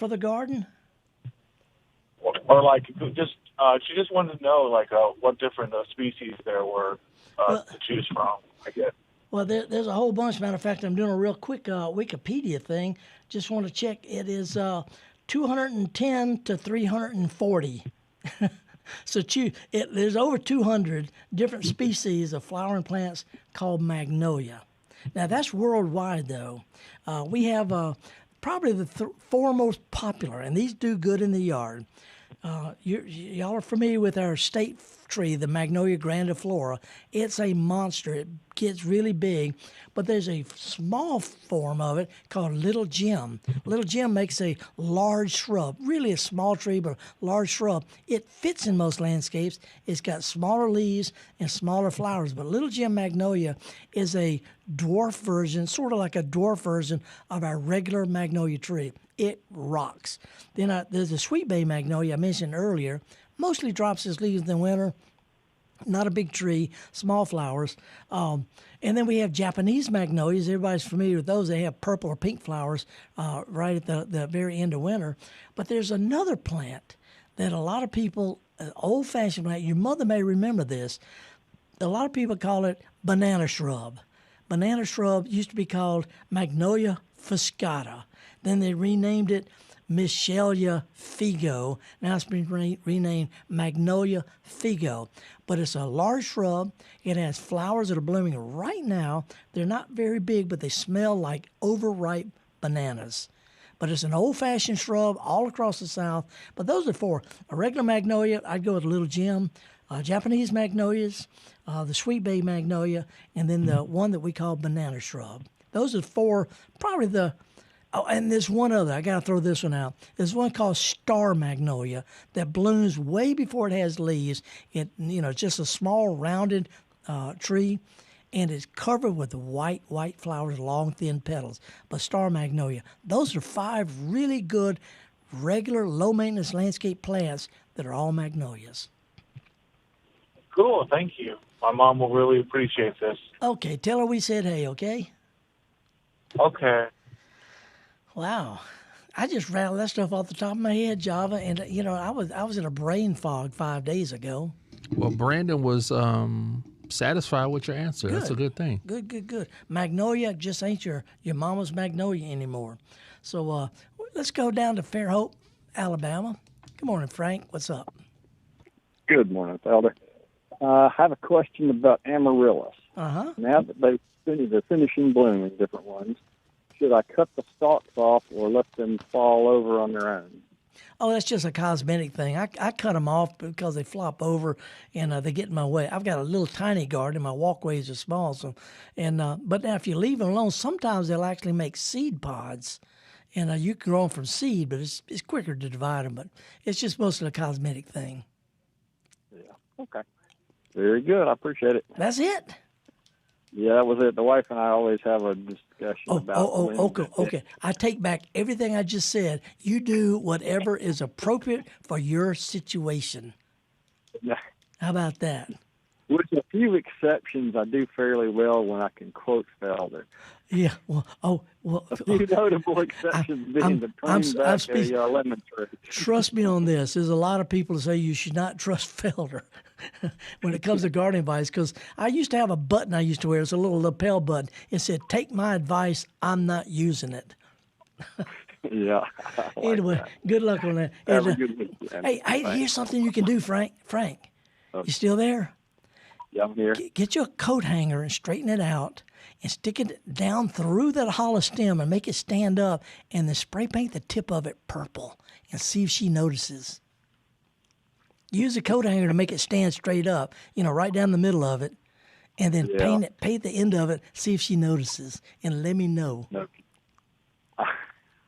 for the garden? Or like just she just wanted to know like what different species there were to choose from, I guess. Well, there's a whole bunch. Matter of fact, I'm doing a real quick Wikipedia thing. Just want to check. It is 210 to 340. So there's over 200 different species of flowering plants called magnolia. Now, that's worldwide, though. We have probably the four most popular, and these do good in the yard. Y'all are familiar with our state tree, the Magnolia grandiflora. It's a monster. It gets really big, but there's a small form of it called Little Jim. Little Jim makes a large shrub, really a small tree, but a large shrub. It fits in most landscapes. It's got smaller leaves and smaller flowers, but Little Jim Magnolia is a dwarf version, sort of like a dwarf version of our regular magnolia tree. It rocks. Then there's the sweet bay magnolia I mentioned earlier. Mostly drops its leaves in the winter. Not a big tree, small flowers. And then we have Japanese magnolias. Everybody's familiar with those. They have purple or pink flowers right at the very end of winter. But there's another plant that a lot of people, old-fashioned plant, your mother may remember this. A lot of people call it banana shrub. Banana shrub used to be called Magnolia fuscata. Then they renamed it Michelia figo. Now it's been renamed Magnolia figo. But it's a large shrub. It has flowers that are blooming right now. They're not very big, but they smell like overripe bananas. But it's an old-fashioned shrub all across the South. But those are four. A regular magnolia, I'd go with Little Jim. Japanese magnolias, the sweet bay magnolia, and then the one that we call banana shrub. Those are four, probably the... Oh, and there's one other. I got to throw this one out. There's one called star magnolia that blooms way before it has leaves. It's just a small rounded tree, and it's covered with white flowers, long thin petals. But star magnolia. Those are five really good, regular, low maintenance landscape plants that are all magnolias. Cool. Thank you. My mom will really appreciate this. Okay. Tell her we said hey. Okay. Okay. Wow. I just rattled that stuff off the top of my head, Java, and I was in a brain fog 5 days ago. Well, Brandon was satisfied with your answer. Good. That's a good thing. Good. Magnolia just ain't your mama's magnolia anymore. So let's go down to Fairhope, Alabama. Good morning, Frank. What's up? Good morning, Felder. I have a question about Amaryllis. Uh-huh. Now that they're finishing blooming, different ones, should I cut the stalks off or let them fall over on their own? Oh, that's just a cosmetic thing. I cut them off because they flop over and they get in my way. I've got a little tiny garden. My walkways are small. But now if you leave them alone, sometimes they'll actually make seed pods. And you can grow them from seed, but it's quicker to divide them. But it's just mostly a cosmetic thing. Yeah, okay. Very good. I appreciate it. That's it? Yeah, that was it. The wife and I always have a discussion about Okay. I take back everything I just said. You do whatever is appropriate for your situation. Yeah. How about that? With a few exceptions, I do fairly well when I can quote Felder. Yeah, A few notable exceptions being the pruning back a lemon tree. Trust me on this. There's a lot of people who say you should not trust Felder when it comes to gardening advice, because I used to have a button I used to wear. It's a little lapel button. It said, "Take my advice, I'm not using it." Yeah. Anyway, good luck on that. Have a good weekend. Hey, here's something you can do, Frank. You still there? Yeah, I'm here. Get you a coat hanger and straighten it out and stick it down through that hollow stem and make it stand up, and then spray paint the tip of it purple and see if she notices. Use a coat hanger to make it stand straight up, right down the middle of it, and then paint the end of it, see if she notices, and let me know. No.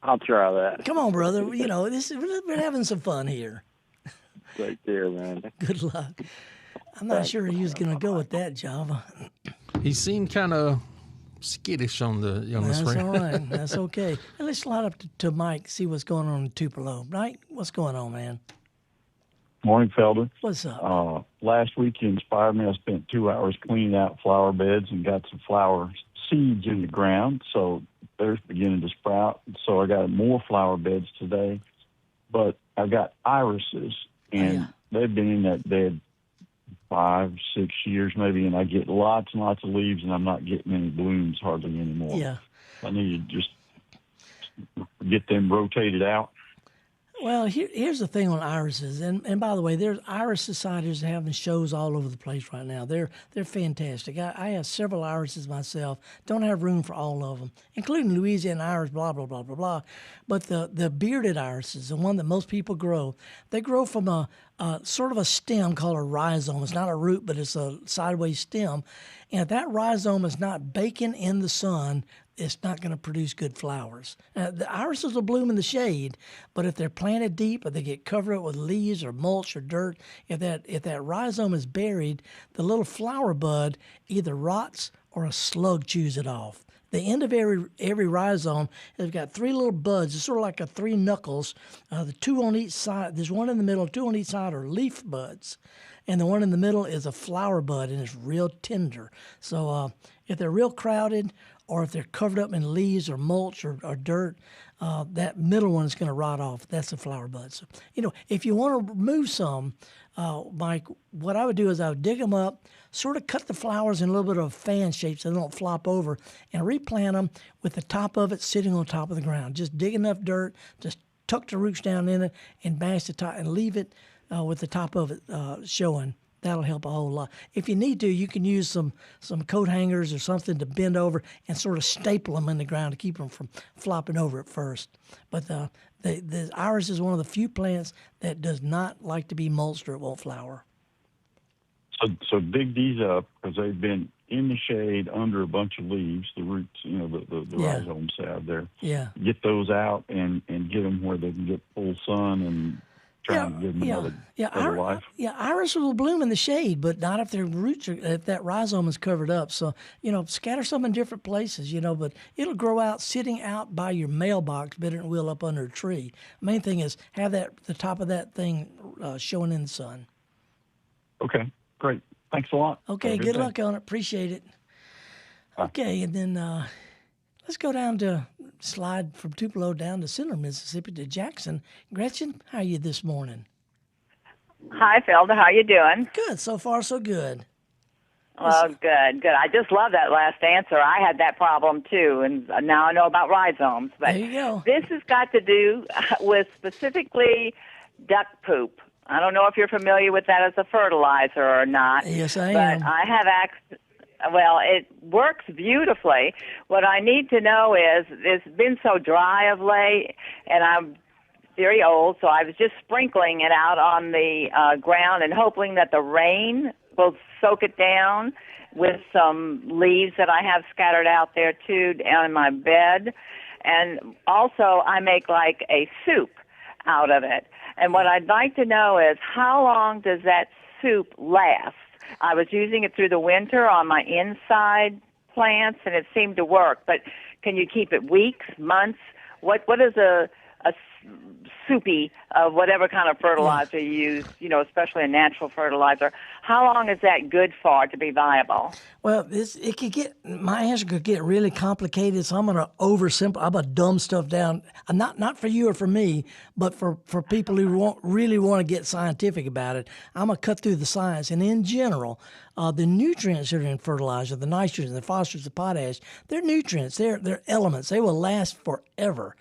I'll try that. Come on, brother. We're having some fun here. Take care, man. Good luck. I'm not sure he was going to go with that, Java. He seemed kind of skittish on the screen. That's all right. That's okay. And let's slide up to Mike, see what's going on in Tupelo. Mike, what's going on, man? Morning, Felder. What's up? last week you inspired me. I spent 2 hours cleaning out flower beds and got some flower seeds in the ground. So they're beginning to sprout. So I got more flower beds today. But I've got irises, and they've been in that bed 5, 6 years maybe, and I get lots and lots of leaves, and I'm not getting any blooms hardly anymore. Yeah. I need to just get them rotated out. Well, here's the thing on irises, and by the way, there's iris societies having shows all over the place right now. They're fantastic. I have several irises myself. Don't have room for all of them, including Louisiana iris, blah blah blah blah blah. But the bearded irises, the one that most people grow, they grow from a sort of a stem called a rhizome. It's not a root, but it's a sideways stem, and if that rhizome is not baking in the sun, it's not going to produce good flowers. The irises will bloom in the shade, but if they're planted deep or they get covered up with leaves or mulch or dirt, if that rhizome is buried, the little flower bud either rots or a slug chews it off. The end of every rhizome has got 3 little buds. It's sort of like 3 knuckles. The 2 on each side. There's 1 in the middle. 2 on each side are leaf buds, and the one in the middle is a flower bud, and it's real tender. So if they're real crowded, or if they're covered up in leaves or mulch or dirt, that middle one is going to rot off. That's a flower bud. So, if you want to remove some, Mike, what I would do is I would dig them up, sort of cut the flowers in a little bit of a fan shape so they don't flop over, and replant them with the top of it sitting on top of the ground. Just dig enough dirt, just tuck the roots down in it, and bash the top, and leave it with the top of it showing. That'll help a whole lot. If you need to, you can use some coat hangers or something to bend over and sort of staple them in the ground to keep them from flopping over at first. But the iris is one of the few plants that does not like to be mulched or it won't flower. So dig these up because they've been in the shade under a bunch of leaves, the roots, the rhizomes out there. Yeah. Get those out and get them where they can get full sun and try to give them another life. Yeah, iris will bloom in the shade, but not if their roots if that rhizome is covered up. So, scatter some in different places, but it'll grow out sitting out by your mailbox better than it will up under a tree. Main thing is have the top of that thing showing in the sun. Okay, great. Thanks a lot. Okay, good luck on it. Appreciate it. Bye. Okay, and then let's go down to slide from Tupelo down to Center, Mississippi to Jackson. Gretchen, how are you this morning? Hi, Felder. How you doing? Good. So far, so good. Oh, good. I just love that last answer. I had that problem, too, and now I know about rhizomes. But there you go. This has got to do with specifically duck poop. I don't know if you're familiar with that as a fertilizer or not. Yes, I am. But I have access. Well, it works beautifully. What I need to know is it's been so dry of late, and I'm very old, so I was just sprinkling it out on the ground and hoping that the rain will soak it down with some leaves that I have scattered out there, too, down in my bed. And also I make like a soup out of it. And what I'd like to know is how long does that soup last? I was using it through the winter on my inside plants, and it seemed to work. But can you keep it weeks, months? What is a soupy of whatever kind of fertilizer you use, especially a natural fertilizer? How long is that good for to be viable? Well, my answer could get really complicated, so I'm going to I'm going to dumb stuff down. Not for you or for me, but for people who really want to get scientific about it. I'm going to cut through the science. And in general, the nutrients that are in fertilizer, the nitrogen, the phosphorus, the potash, they're nutrients. They're elements. They will last forever.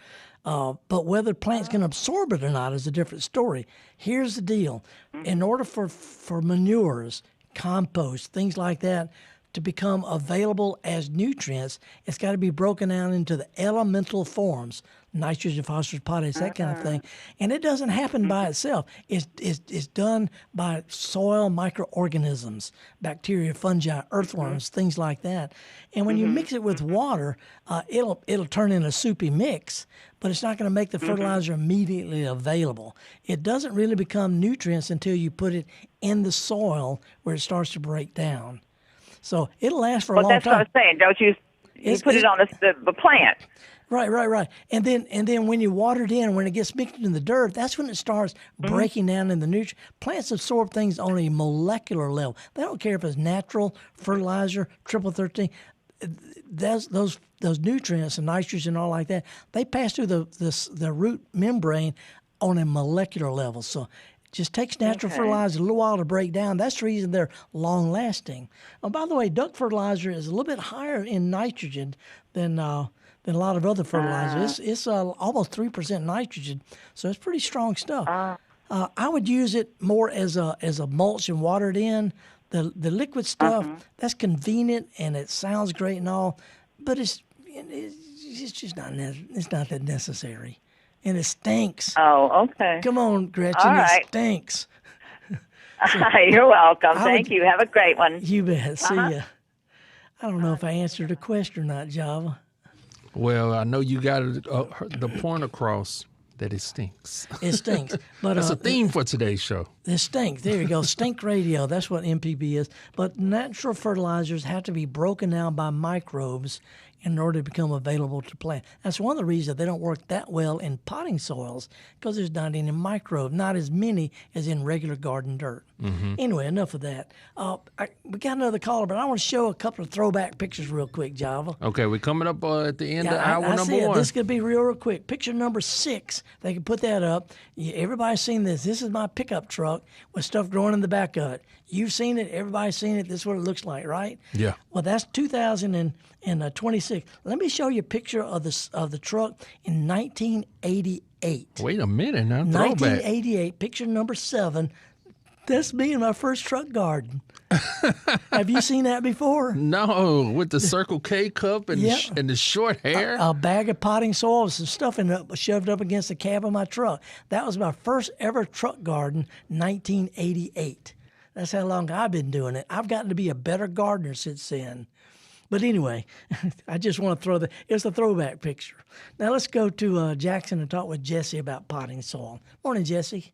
But whether plants can absorb it or not is a different story. Here's the deal. In order for manures, compost, things like that, to become available as nutrients, it's got to be broken down into the elemental forms, nitrogen, phosphorus, potash, that kind of thing. And it doesn't happen by itself. It's done by soil microorganisms, bacteria, fungi, earthworms, things like that. And when you mix it with water, it'll turn into a soupy mix, but it's not going to make the fertilizer immediately available. It doesn't really become nutrients until you put it in the soil where it starts to break down. So it'll last for a long time. But that's what I'm saying. Don't you put it on the plant? Right. And then when you water it in, when it gets mixed in the dirt, that's when it starts breaking down in the nutrients. Plants absorb things on a molecular level. They don't care if it's natural, fertilizer, triple 13. Those nutrients and nitrogen and all like that, they pass through the root membrane on a molecular level. So it just takes natural fertilizer a little while to break down. That's the reason they're long lasting. Oh, by the way, duck fertilizer is a little bit higher in nitrogen than a lot of other fertilizers. It's almost 3% nitrogen, so it's pretty strong stuff. I would use it more as a mulch and water it in. The liquid stuff, that's convenient and it sounds great and all, but it's just not that necessary, and it stinks. Oh, okay. Come on, Gretchen, All right. It stinks. You're welcome. Thank you. Have a great one. You bet. See ya. I don't know if I answered the question or not, Java. Well, I know you got the point across that it stinks. It stinks. But That's a theme for today's show. It stinks. There you go. Stink radio. That's what MPB is. But natural fertilizers have to be broken down by microbes in order to become available to plant. That's one of the reasons they don't work that well in potting soils, because there's not any microbes, not as many as in regular garden dirt. Anyway, enough of that. We got another caller, but I want to show a couple of throwback pictures real quick, Java. Okay, we're coming up at the end of hour I number see it. 1. This could be real quick. Picture number 6. They can put that up. Everybody's seen this. This is my pickup truck with stuff growing in the back of it. You've seen it. Everybody's seen it. This is what it looks like, right? Yeah. Well, that's 2026. Let me show you a picture of the truck in 1988. Wait a minute now. Throwback. 1988, picture number 7. That's me in my first truck garden. Have you seen that before? No, with the Circle K cup and, Yeah. and the short hair. A bag of potting soil with some stuff in it shoved up against the cab of my truck. That was my first ever truck garden, 1988. That's how long I've been doing it. I've gotten to be a better gardener since then. But anyway, I just want to it's a throwback picture. Now let's go to Jackson and talk with Jesse about potting soil. Morning, Jesse.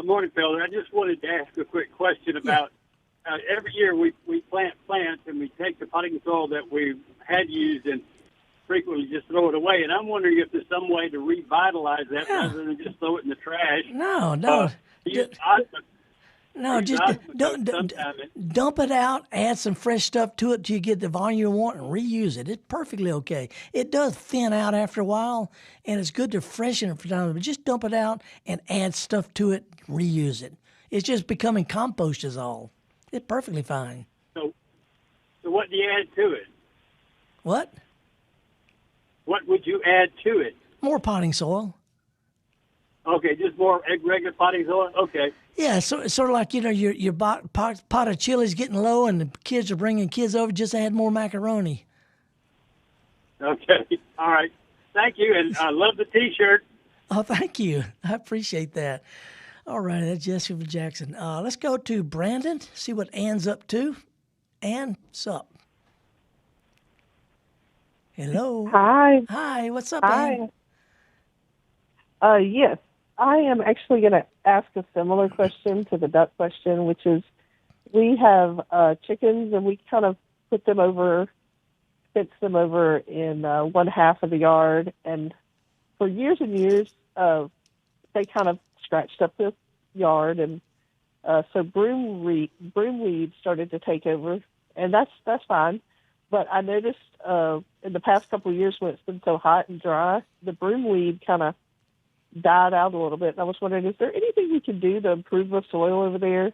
Morning, Felder. I just wanted to ask a quick question about every year we plant plants and we take the potting soil that we had used and frequently just throw it away. And I'm wondering if there's some way to revitalize that rather than just throw it in the trash. No. Just dump it out, add some fresh stuff to it till you get the volume you want, and reuse it. It's perfectly okay. It does thin out after a while, and it's good to freshen it for time, but just dump it out and add stuff to it, reuse it. It's just becoming compost is all. It's perfectly fine. So what do you add to it? What? What would you add to it? More potting soil. Okay, just more regular potting soil? Okay. Yeah, so sort of like, your pot of chili's getting low and the kids are bringing kids over, just add more macaroni. Okay. All right. Thank you, and I love the T-shirt. Oh, thank you. I appreciate that. All right, that's Jesse from Jackson. Let's go to Brandon, see what Ann's up to. Ann, what's up? Hello. Hi. Hi, what's up, Hi. Ann? Yes, I am actually going to ask a similar question to the duck question, which is we have chickens and we kind of fence them over in one half of the yard. And for years and years, they kind of scratched up the yard. And so broomweed started to take over, and that's fine. But I noticed in the past couple of years when it's been so hot and dry, the broomweed kind of died out a little bit. And I was wondering, is there anything you can do to improve the soil over there,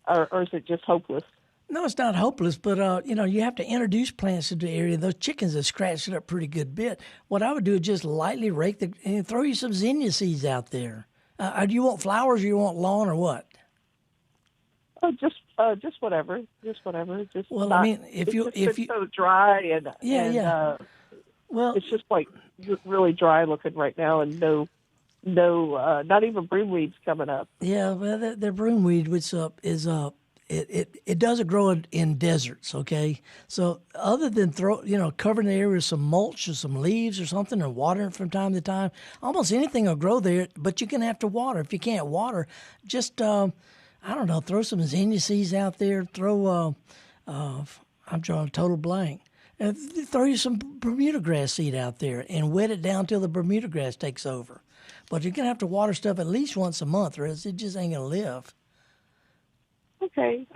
or is it just hopeless? No, it's not hopeless, but you have to introduce plants into the area. Those chickens have scratched it up pretty good bit. What I would do is just lightly rake and throw you some zinnia seeds out there. Do you want flowers, or you want lawn, or what? Oh, just whatever. Just whatever. Just well, not, I mean, if you so dry and well, it's just like really dry looking right now, and no, not even broomweed's coming up. Yeah, well, the broomweed, which it doesn't grow in deserts. Okay, so other than covering the area with some mulch or some leaves or something, or watering it from time to time, almost anything will grow there. But you're gonna have to water. If you can't water, just I don't know, throw some zinnia seeds out there. Throw I'm drawing a total blank. And throw you some Bermuda grass seed out there and wet it down till the Bermuda grass takes over. But you're going to have to water stuff at least once a month or else it just ain't going to live. Okay.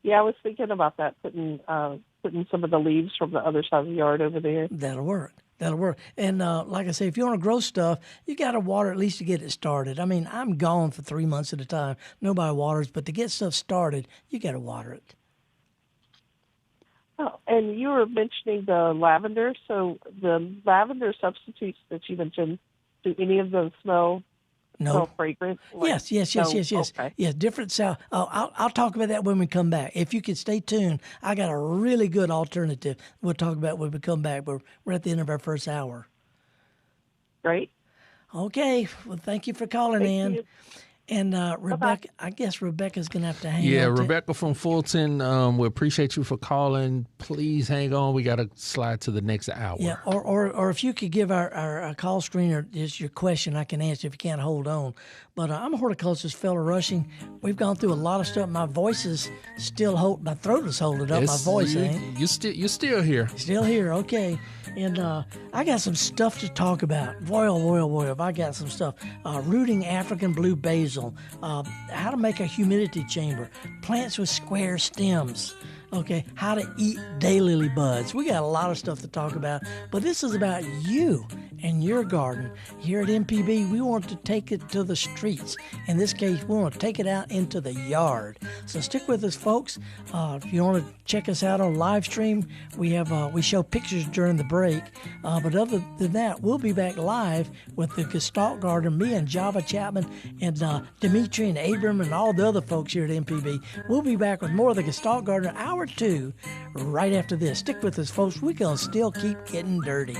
Yeah, I was thinking about that, putting some of the leaves from the other side of the yard over there. That'll work. And like I say, if you want to grow stuff, you got to water at least to get it started. I mean, I'm gone for 3 months at a time. Nobody waters, but to get stuff started, you got to water it. Oh, and you were mentioning the lavender. So the lavender substitutes that you mentioned, do any of them smell fragrant? Yes. Okay. Yes, different sound. I'll talk about that when we come back. If you could stay tuned, I got a really good alternative we'll talk about when we come back. We're at the end of our first hour. Great. Okay. Well, thank you for calling in. You. And Rebecca, I guess Rebecca's going to have to hang on. Yeah, Rebecca from Fulton, we appreciate you for calling. Please hang on. We got to slide to the next hour. Yeah, or if you could give our call screener just your question, I can answer if you can't hold on. But I'm a horticulturist, Felder Rushing. We've gone through a lot of stuff. My voice is still my throat is holding up. My voice ain't. You're still here. Still here, okay. And I got some stuff to talk about. Boy, if I got some stuff. Rooting African blue basil. How to make a humidity chamber. Plants with square stems. Okay, how to eat daylily buds. We got a lot of stuff to talk about, but this is about you and your garden. Here at MPB, we want to take it to the streets. In this case, we want to take it out into the yard. So stick with us, folks. If you want to check us out on live stream, we show pictures during the break. But other than that, we'll be back live with the Gestalt Gardener, me and Java Chapman and Dimitri and Abram and all the other folks here at MPB. We'll be back with more of the Gestalt Gardener Hour 2 right after this. Stick with us, folks. We're going to still keep getting dirty.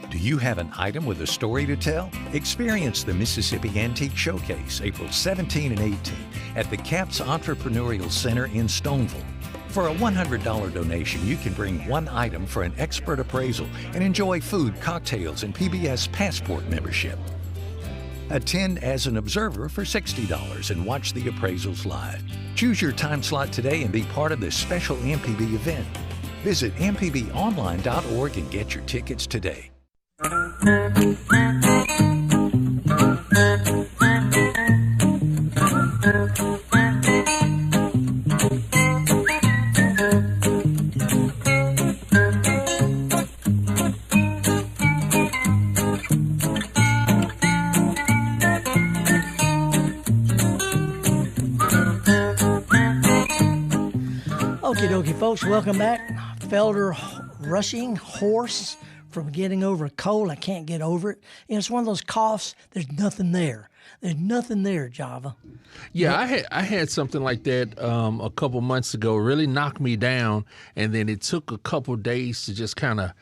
Do you have an item with a story to tell? Experience the Mississippi Antique Showcase April 17 and 18 at the CAPS Entrepreneurial Center in Stoneville. For a $100 donation, you can bring one item for an expert appraisal and enjoy food, cocktails, and PBS Passport membership. Attend as an observer for $60 and watch the appraisals live. Choose your time slot today and be part of this special MPB event. Visit mpbonline.org and get your tickets today. Okie dokie, folks, welcome back. Felder Rushing, horse from getting over a cold. I can't get over it. You know, it's one of those coughs, there's nothing there. There's nothing there, Java. Yeah, I had something like that a couple months ago. It really knocked me down, and then it took a couple days to just kind of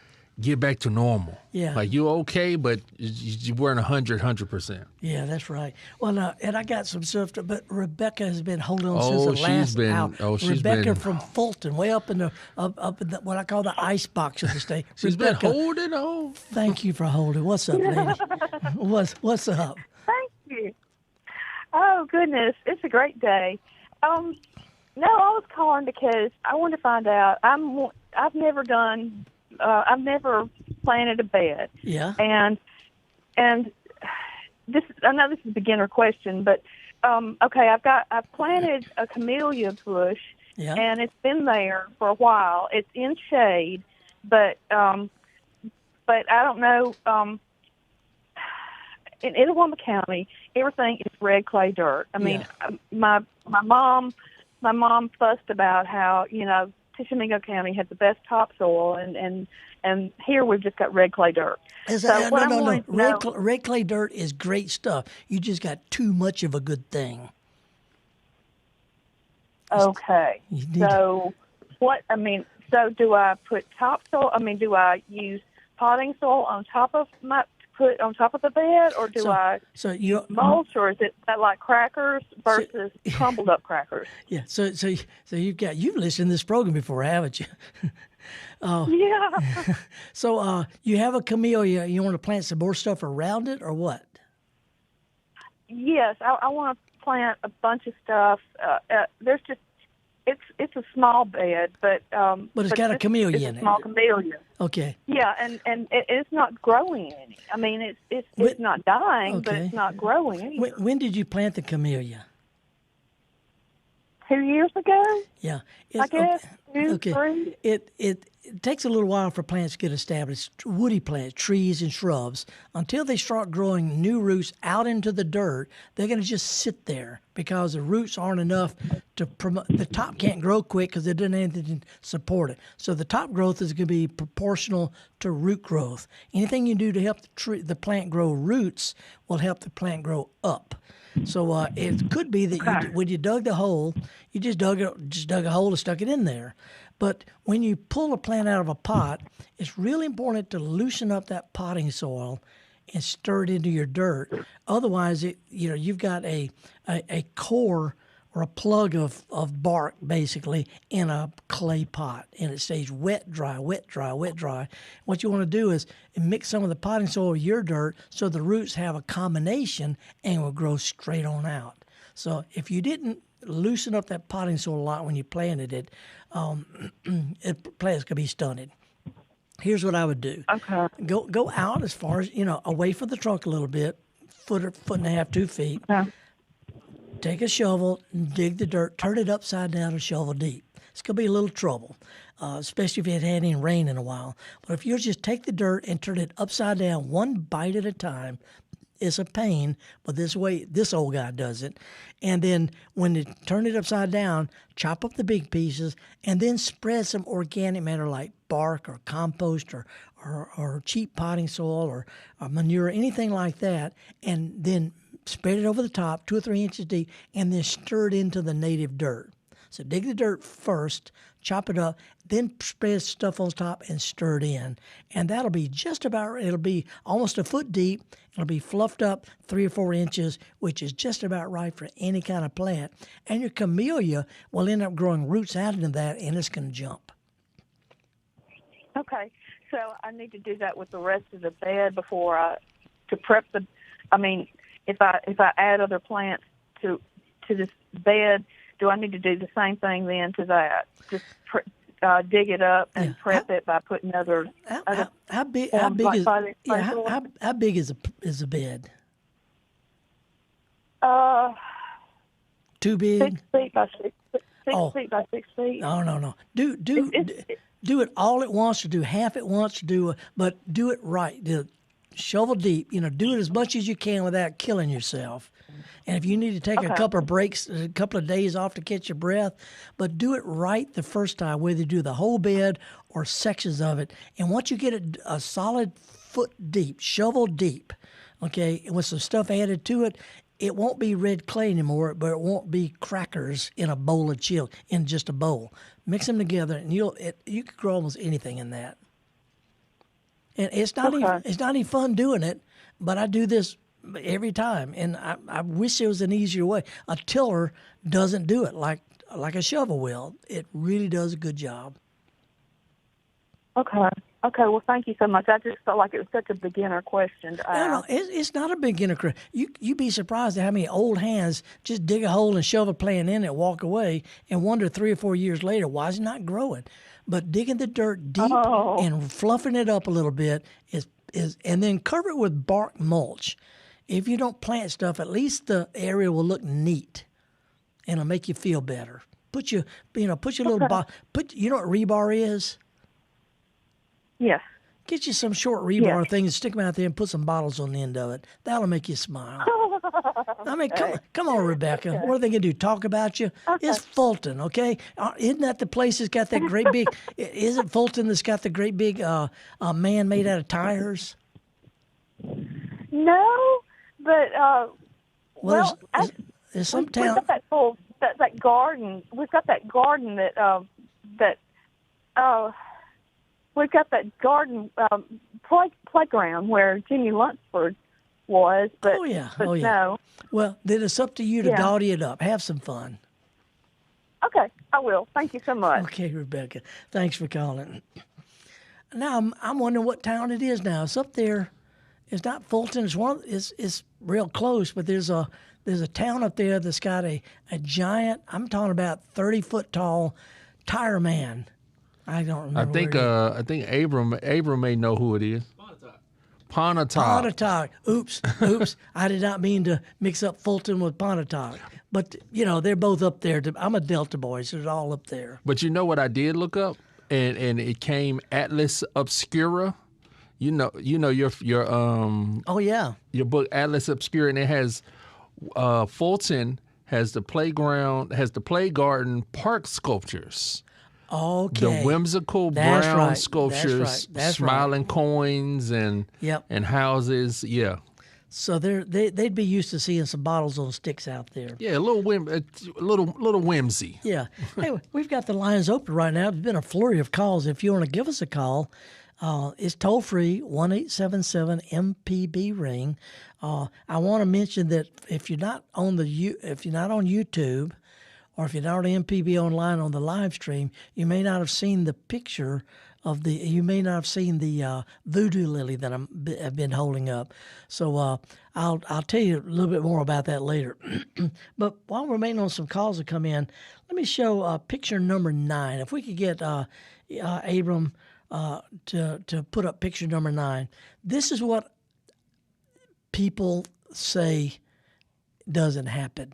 get back to normal. Yeah. Like, you're okay, but you weren't 100%. Yeah, that's right. Well, and I got some stuff, but Rebecca has been holding on since the last hour. Rebecca from Fulton, way up in the what I call the ice box of the state. She's Rebecca, been holding on. Thank you for holding. What's up, lady? What's up? Thank you. Oh, goodness. It's a great day. No, I was calling because I wanted to find out. I've never planted a bed. Yeah. And this, I know this is a beginner question, but okay, I've planted a camellia bush, and it's been there for a while. It's in shade, but I don't know. In Itawamba County, everything is red clay dirt. I mean, my mom fussed about how, you know, Tishomingo County had the best topsoil, and here we've just got red clay dirt. No. Red clay dirt is great stuff. You just got too much of a good thing. Okay. So do I put topsoil? I mean, do I use potting soil on top of my put on top of the bed, or do I mulch, or is it like crackers versus crumbled up crackers? Yeah. So you've listened to this program before, haven't you? Yeah. So you have a camellia. You want to plant some more stuff around it, or what? Yes, I want to plant a bunch of stuff. There's just it's a small bed, but it's got a camellia in it. It's a small camellia. Okay. Yeah, and it's not growing any. I mean, it's not dying, but it's not growing any. When did you plant the camellia? 2 years ago. Yeah, I guess 2, 3. It takes a little while for plants to get established. Woody plants, trees and shrubs, until they start growing new roots out into the dirt, they're going to just sit there because the roots aren't enough to promote. The top can't grow quick because it doesn't have anything to support it. So the top growth is going to be proportional to root growth. Anything you do to help the plant grow roots will help the plant grow up. So it could be that when you dug the hole, you just dug a hole and stuck it in there. But when you pull a plant out of a pot, it's really important to loosen up that potting soil and stir it into your dirt. Otherwise, you've got a core or a plug of bark basically in a clay pot, and it stays wet, dry, wet, dry, wet, dry. What you want to do is mix some of the potting soil with your dirt so the roots have a combination and will grow straight on out. So if you didn't loosen up that potting soil a lot when you planted it, plants could be stunted. Here's what I would do. Okay. Go out as far as, away from the trunk a little bit, foot and a half, 2 feet. Okay. Take a shovel, dig the dirt, turn it upside down and shovel deep. It's going to be a little trouble, especially if it had any rain in a while. But if you just take the dirt and turn it upside down, one bite at a time, it's a pain, but this way, this old guy does it. And then when you turn it upside down, chop up the big pieces, and then spread some organic matter like bark or compost or cheap potting soil or manure, anything like that, and then spread it over the top, 2 or 3 inches deep, and then stir it into the native dirt. So dig the dirt first, chop it up, then spread stuff on top and stir it in. And that'll be it'll be almost a foot deep. It'll be fluffed up 3 or 4 inches, which is just about right for any kind of plant. And your camellia will end up growing roots out into that, and it's going to jump. Okay. So I need to do that with the rest of the bed before to prep the, I mean, if I add other plants to this bed, do I need to do the same thing then to that? Just dig it up and prep it by putting other. How big is a bed? Too big? 6 feet by 6 feet by 6 feet. No. Do it all at once, or do half at once, but do it right. Shovel deep, do it as much as you can without killing yourself. And if you need to take a couple of breaks, a couple of days off to catch your breath, but do it right the first time, whether you do the whole bed or sections of it. And once you get a solid foot deep, shovel deep, okay, and with some stuff added to it, it won't be red clay anymore, but it won't be crackers in a bowl of chill, in just a bowl. Mix them together, and you can grow almost anything in that. And it's not any fun doing it, but I do this every time, and I wish there was an easier way. A tiller doesn't do it like a shovel will. It really does a good job. Okay. Well, thank you so much. I just felt like it was such a beginner question to ask. No, it's not a beginner question. You'd be surprised at how many old hands just dig a hole and shove a plant in it, walk away, and wonder 3 or 4 years later why is it not growing. But digging the dirt deep and fluffing it up a little bit is and then cover it with bark mulch. If you don't plant stuff, at least the area will look neat, and it'll make you feel better. Put your little you know what rebar is? Yes. Get you some short rebar things, stick them out there, and put some bottles on the end of it. That'll make you smile. I mean, come on, Rebecca. Okay. What are they going to do, talk about you? Okay. It's Fulton, okay? Isn't that the place that's got that great big – isn't Fulton that's got the great big man made out of tires? No, but there's some town – we've got that garden. We've got that garden that we've got that garden playground where Jimmy Lunsford was. But, but no. Well, then it's up to you to gaudy it up. Have some fun. Okay, I will. Thank you so much. Okay, Rebecca. Thanks for calling. Now I'm wondering what town it is now. It's up there. It's not Fulton. It's real close, but there's a town up there that's got a giant. I'm talking about 30-foot tall tire man. I don't remember. I think Abram may know who it is. Pontotoc. Oops. I did not mean to mix up Fulton with Pontotoc. But, they're both up there. I'm a Delta boy, so it's all up there. But you know what I did look up? And it came Atlas Obscura. You know your your book Atlas Obscura, and it has Fulton has the play garden park sculptures. Okay. The whimsical brown sculptures, smiling coins and houses. Yeah. So they'd be used to seeing some bottles on sticks out there. Yeah, a little whimsy. Yeah. Hey, we've got the lines open right now. There's been a flurry of calls. If you want to give us a call, it's toll free 1-877-MPB ring. I want to mention that if you're not on YouTube, or if you're not on MPB online on the live stream, you may not have seen the picture of the voodoo lily that I've been holding up. So I'll tell you a little bit more about that later. But while we're waiting on some calls to come in, let me show picture number 9. If we could get Abram to put up picture number 9. This is what people say doesn't happen.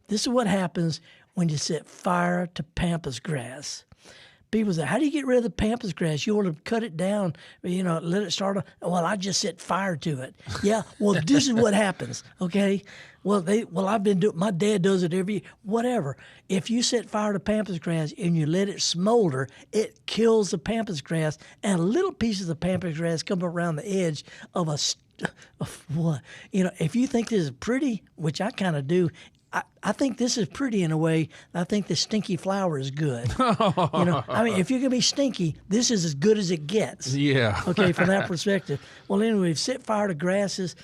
This is what happens when you set fire to pampas grass. People say, how do you get rid of the pampas grass? You want to cut it down, let it start. Well, I just set fire to it. Yeah, well, this is what happens, okay? Well, I've been doing, my dad does it every year, whatever. If you set fire to pampas grass and you let it smolder, it kills the pampas grass, and little pieces of pampas grass come around the edge of what? If you think this is pretty, which I kind of do, I think this is pretty in a way. I think the stinky flower is good. If you're going to be stinky, this is as good as it gets. Yeah. Okay, from that perspective. Well, anyway, set fire to grasses.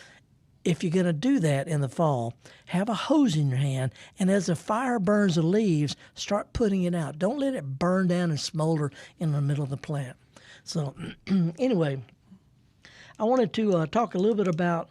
If you're going to do that in the fall, have a hose in your hand, and as the fire burns the leaves, start putting it out. Don't let it burn down and smolder in the middle of the plant. So, anyway, I wanted to talk a little bit about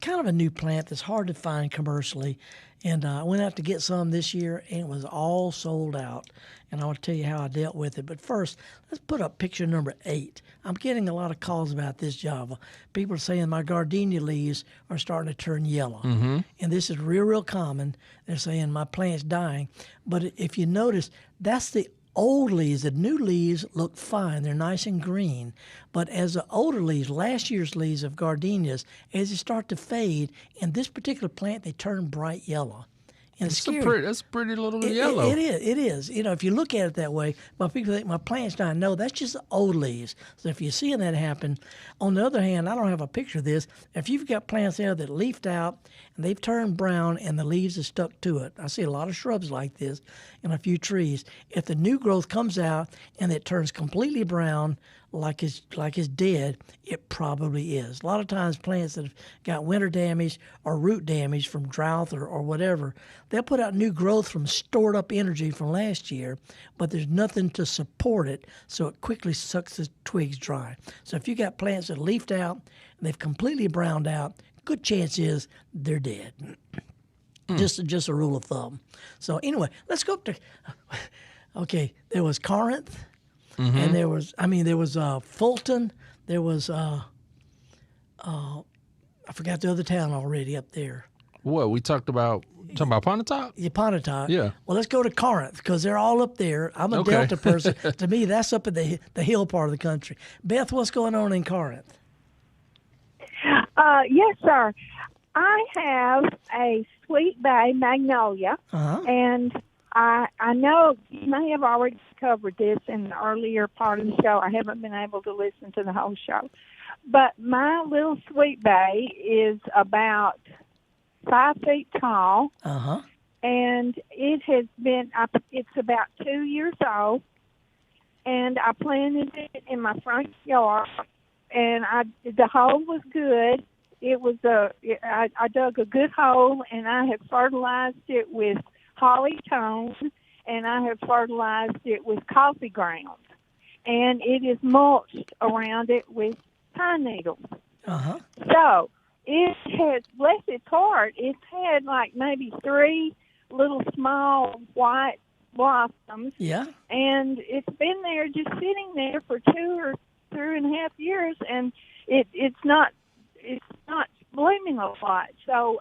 kind of a new plant that's hard to find commercially, and I went out to get some this year, and it was all sold out, and I want to tell you how I dealt with it. But first, let's put up picture number 8. I'm getting a lot of calls about this Java. People are saying my gardenia leaves are starting to turn yellow, and this is real common. They're saying my plant's dying, but if you notice, that's the old leaves. The new leaves look fine. They're nice and green. But as the older leaves, last year's leaves of gardenias, as they start to fade, in this particular plant, they turn bright yellow. And it's scary. That's pretty little yellow. It is. If you look at it that way, but people think my plant's dying. No, that's just the old leaves. So if you're seeing that happen, on the other hand, I don't have a picture of this. If you've got plants there that leafed out and they've turned brown and the leaves are stuck to it, I see a lot of shrubs like this and a few trees. If the new growth comes out and it turns completely brown, like it's dead, it probably is. A lot of times plants that have got winter damage or root damage from drought or whatever, they'll put out new growth from stored up energy from last year, but there's nothing to support it, so it quickly sucks the twigs dry. So if you got plants that leafed out and they've completely browned out, good chance is they're dead. Just a rule of thumb. So anyway, let's go up to, okay, there was Corinth. And there was Fulton. There was, I forgot the other town already up there. What, we talking about Pontotoc? Yeah, Pontotoc. Yeah. Well, let's go to Corinth because they're all up there. I'm a Delta person. To me, that's up in the hill part of the country. Beth, what's going on in Corinth? Yes, sir. I have a sweet bay magnolia, and I know you may have already covered this in the earlier part of the show. I haven't been able to listen to the whole show. But my little sweet bay is about 5 feet tall, and it's about 2 years old. and I planted it in my front yard, and the hole was good. It was I dug a good hole, and I have fertilized it with holly tone, and I have fertilized it with coffee grounds, and it is mulched around it with pine needles. Uh-huh. So it has, bless its heart, it's had like maybe 3 little small white blossoms. Yeah. And it's been there just sitting there for 2 or 2.5 years, and it's not blooming a lot. So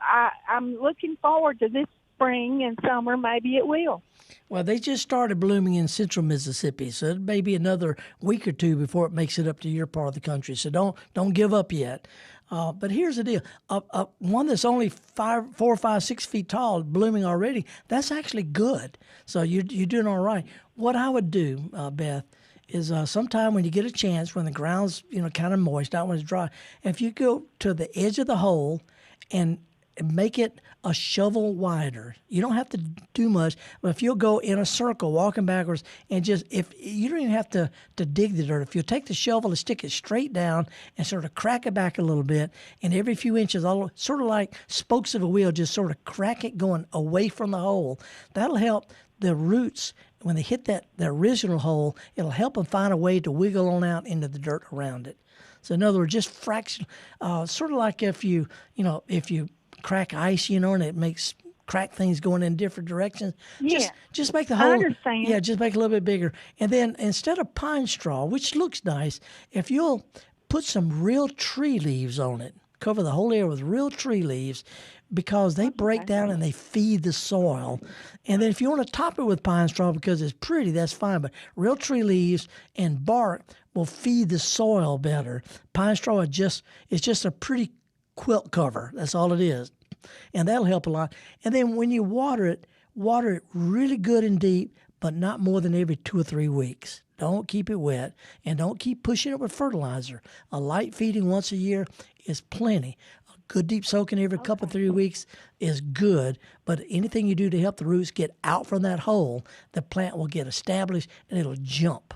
I'm looking forward to this spring and summer. Maybe it will. Well, they just started blooming in central Mississippi, so it may be another week or 2 before it makes it up to your part of the country. So don't give up yet. But here's the deal: one that's only 4 or 5, 6 feet tall, blooming already, that's actually good. So you're doing all right. What I would do, Beth, is sometime when you get a chance, when the ground's kind of moist, not when it's dry, if you go to the edge of the hole and make it a shovel wider. You don't have to do much, but if you'll go in a circle, walking backwards, and if you don't even have to dig the dirt. If you'll take the shovel and stick it straight down and sort of crack it back a little bit, and every few inches, sort of like spokes of a wheel, just sort of crack it going away from the hole. That'll help the roots. When they hit the original hole, it'll help them find a way to wiggle on out into the dirt around it. So in other words, just fraction, sort of like if you crack ice, and it makes crack things going in different directions. Yeah. Just make the hole. I understand. Yeah, just make it a little bit bigger. And then instead of pine straw, which looks nice, if you'll put some real tree leaves on it, cover the whole area with real tree leaves, because they break down and they feed the soil. And then if you want to top it with pine straw because it's pretty, that's fine. But real tree leaves and bark will feed the soil better. Pine straw is just a pretty quilt cover. That's all it is. And that'll help a lot. And then when you water it really good and deep, but not more than every 2 or 3 weeks. Don't keep it wet, and don't keep pushing it with fertilizer. A light feeding once a year is plenty. A good deep soaking every couple 3 weeks is good, but anything you do to help the roots get out from that hole, the plant will get established and it'll jump.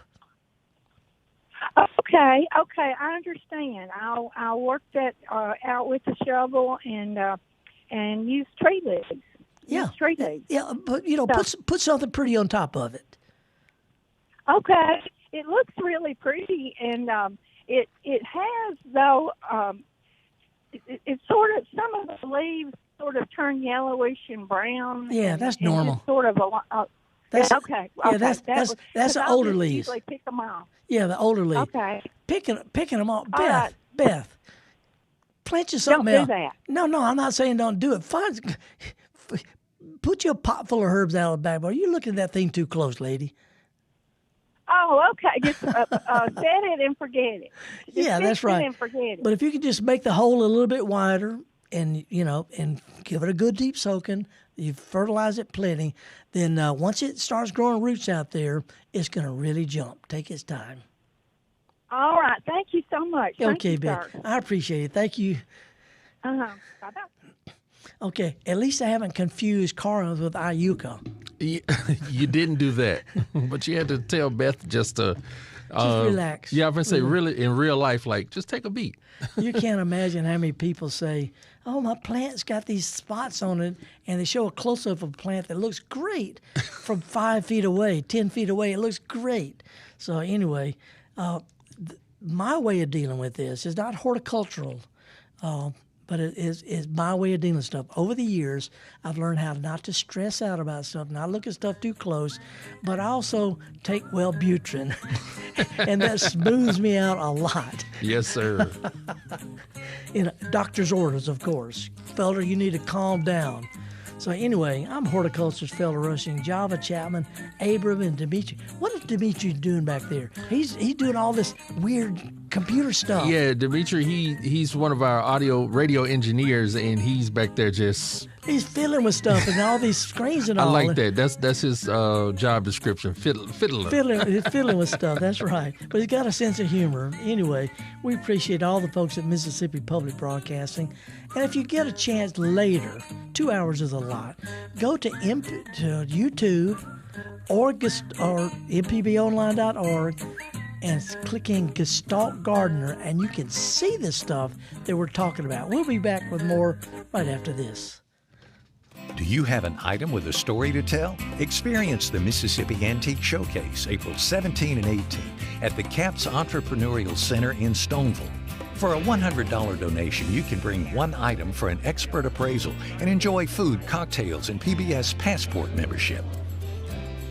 Okay, I understand. I'll work that out with the shovel and use tree leaves. Yeah, use tree leaves. Yeah, but put something pretty on top of it. Okay, it looks really pretty, and it has though. It's sort of, some of the leaves sort of turn yellowish and brown. Yeah, that's normal. It's sort of that's okay. Yeah, that's the older leaves. Usually pick them off. Yeah, the older leaves. Okay. Picking them off. Right. Beth, plant you something else. Don't do that. No, I'm not saying don't do it. Put your pot full of herbs out of the back. Are you looking at that thing too close, lady? Oh, okay. Just set it and forget it. Yeah, that's right. And forget it. But if you could just make the hole a little bit wider and give it a good deep soaking, you fertilize it plenty, then once it starts growing roots out there, it's going to really jump. Take its time. All right. Thank you so much. Okay, Thank you, Ben. sir. I appreciate it. Thank you. Bye-bye. Okay. At least I haven't confused Corinth with Iuka. You didn't do that, but you had to tell Beth just to relax. Yeah, I'm gonna say really in real life, like just take a beat. You can't imagine how many people say, "Oh, my plant's got these spots on it," and they show a close-up of a plant that looks great from 5 feet away, 10 feet away. It looks great. So anyway, my way of dealing with this is not horticultural. But it is my way of dealing with stuff. Over the years, I've learned how not to stress out about stuff, not look at stuff too close, but I also take Wellbutrin, and that smooths me out a lot. Yes, sir. Doctor's orders, of course. Felder, you need to calm down. So anyway, I'm horticulturist Felder Rushing, Java Chapman, Abram, and Dimitri. What is Dimitri doing back there? He's doing all this weird computer stuff. Yeah, Dimitri, he's one of our radio engineers, and he's back there just... He's fiddling with stuff and all these screens and all. I like that. That's his job description, fiddler. He's fiddling with stuff, that's right. But he's got a sense of humor. Anyway, we appreciate all the folks at Mississippi Public Broadcasting. And if you get a chance later, 2 hours is a lot, go to YouTube or mpbonline.org and click in Gestalt Gardener, and you can see the stuff that we're talking about. We'll be back with more right after this. Do you have an item with a story to tell? Experience the Mississippi Antique Showcase April 17 and 18 at the CAPS Entrepreneurial Center in Stoneville. For a $100 donation, you can bring one item for an expert appraisal and enjoy food, cocktails, and PBS Passport membership.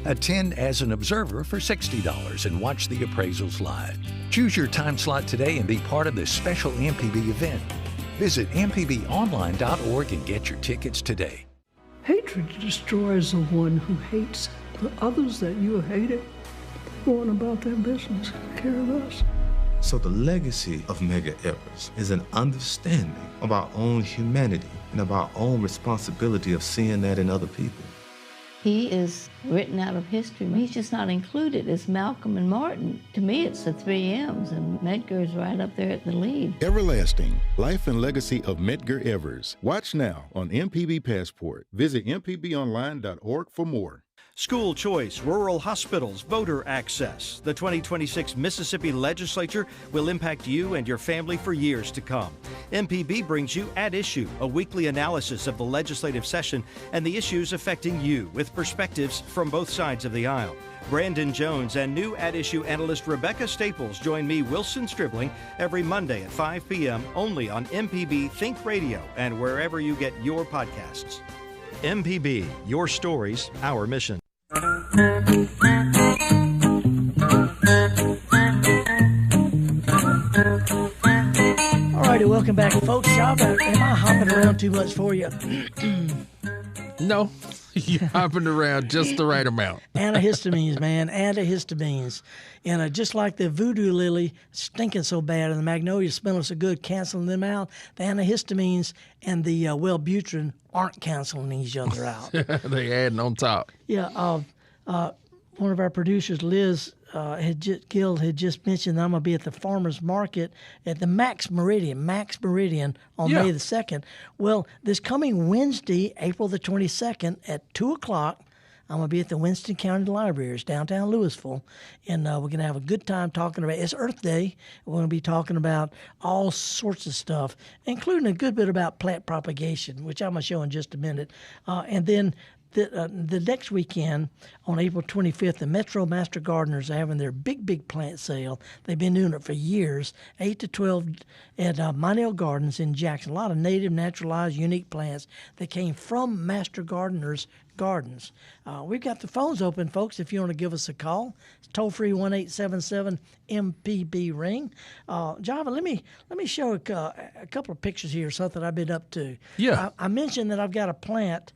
Attend as an observer for $60 and watch the appraisals live. Choose your time slot today and be part of this special MPB event. Visit mpbonline.org and get your tickets today. Hatred destroys the one who hates. The others that you hated, going about their business, care of us. So the legacy of Medgar Evers is an understanding of our own humanity and of our own responsibility of seeing that in other people. He is written out of history. He's just not included as Malcolm and Martin. To me, it's the 3 M's, and Medgar's right up there at the lead. Everlasting, Life and Legacy of Medgar Evers. Watch now on MPB Passport. Visit mpbonline.org for more. School choice, rural hospitals, voter access. The 2026 Mississippi Legislature will impact you and your family for years to come. MPB brings you At Issue, a weekly analysis of the legislative session and the issues affecting you with perspectives from both sides of the aisle. Brandon Jones and new At Issue analyst Rebecca Staples join me, Wilson Stribling, every Monday at 5 p.m. only on MPB Think Radio and wherever you get your podcasts. MPB, your stories, our mission. All righty, welcome back, folks. Am I hopping around too much for you? No, you're hopping around just the right amount. Antihistamines, man, antihistamines. And just like the voodoo lily stinking so bad and the magnolia smelling so good, canceling them out, the antihistamines and the Wellbutrin aren't canceling each other out. They adding on top. Yeah, one of our producers, Liz Guild, had just mentioned that I'm going to be at the farmer's market at the Max Meridian on May the 2nd. Well, this coming Wednesday, April the 22nd at 2 o'clock, I'm going to be at the Winston County Libraries, downtown Louisville, and we're going to have a good time talking about, it's Earth Day. We're going to be talking about all sorts of stuff, including a good bit about plant propagation, which I'm going to show in just a minute. And then the next weekend, on April 25th, the Metro Master Gardeners are having their big plant sale. They've been doing it for years, 8 to 12 at Monell Gardens in Jackson. A lot of native, naturalized, unique plants that came from Master Gardeners' gardens. We've got the phones open, folks, if you want to give us a call. It's toll-free 1-877-MPB-RING. Java, let me show a couple of pictures here, something I've been up to. Yeah. I mentioned that I've got a plant.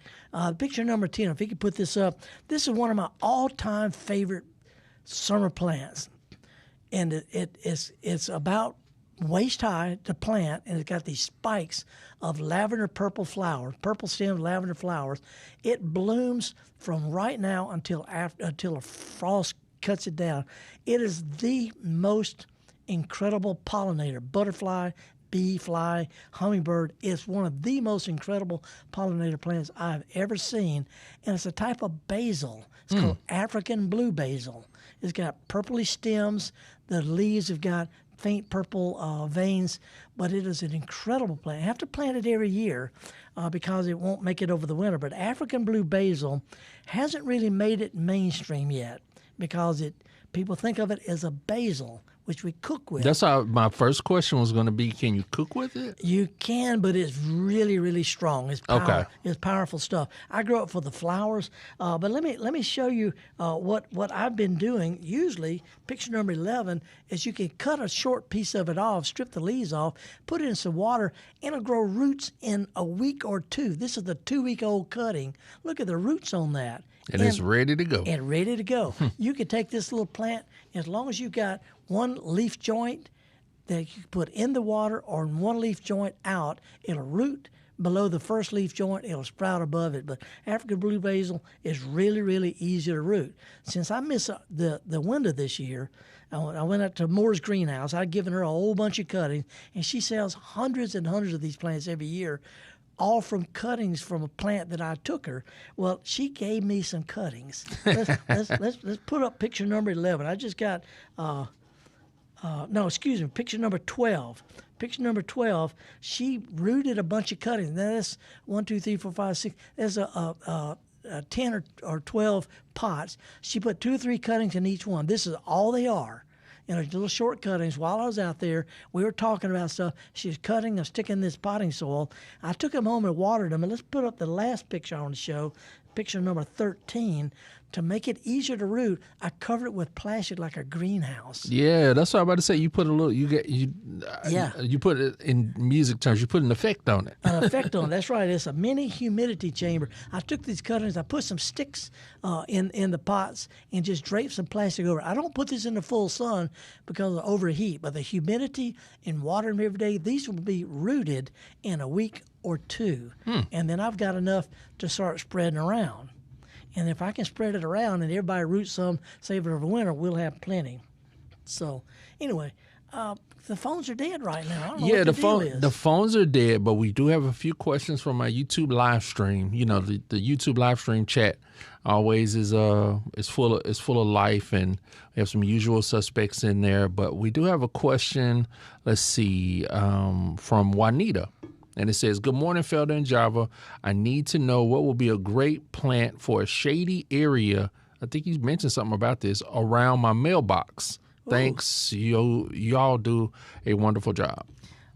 Picture number 10, if you could put this up. This is one of my all-time favorite summer plants. And it's about waist high to plant, and it's got these spikes of lavender purple flowers, purple stemmed lavender flowers. It blooms from right now until a frost cuts it down. It is the most incredible pollinator. Butterfly, bee, fly, hummingbird. It's one of the most incredible pollinator plants I've ever seen, and it's a type of basil. It's called African blue basil. It's got purpley stems. The leaves have got faint purple veins, but it is an incredible plant. You have to plant it every year because it won't make it over the winter. But African blue basil hasn't really made it mainstream yet because people think of it as a basil, which we cook with. That's how my first question was going to be, can you cook with it? You can, but it's really, really strong. It's It's powerful stuff. I grew up for the flowers, but let me show you what I've been doing. Usually, picture number 11 is you can cut a short piece of it off, strip the leaves off, put it in some water, and it'll grow roots in a week or two. This is the 2-week-old cutting. Look at the roots on that. And it's ready to go. And ready to go. You can take this little plant, as long as you've got one leaf joint that you put in the water or one leaf joint out, it'll root below the first leaf joint, it'll sprout above it. But African blue basil is really, really easy to root. Since I missed the window this year, I went up to Moore's greenhouse. I'd given her a whole bunch of cuttings, and she sells hundreds and hundreds of these plants every year. all from cuttings from a plant that I took her. Well, she gave me some cuttings. Let's put up picture number 11. I just got, picture number 12. Picture number 12, she rooted a bunch of cuttings. Now that's 1, 2, 3, 4, 5, 6. There's a 10 or 12 pots. She put 2 or 3 cuttings in each one. This is all they are. Little short cuttings. While I was out there, we were talking about stuff. She was cutting and sticking this potting soil. I took them home and watered them. And let's put up the last picture I want to show, picture number 13. To make it easier to root, I covered it with plastic like a greenhouse. Yeah, that's what I'm about to say. You put a little, you put it in music terms, you put an effect on it. An effect on it, that's right. It's a mini humidity chamber. I took these cuttings, I put some sticks in the pots and just draped some plastic over it. I don't put this in the full sun because of overheat, but the humidity and watering them every day, these will be rooted in a week or 2. And then I've got enough to start spreading around. And if I can spread it around and everybody roots some, save it over winter, we'll have plenty. So anyway, the phones are dead right now. I don't know what the phones are dead, but we do have a few questions from our YouTube live stream. The YouTube live stream chat always is full of life, and we have some usual suspects in there. But we do have a question. Let's see, from Juanita. And it says, "Good morning, Felder and Java. I need to know what will be a great plant for a shady area." I think you mentioned something about this around my mailbox. Ooh. Thanks. Y'all do a wonderful job.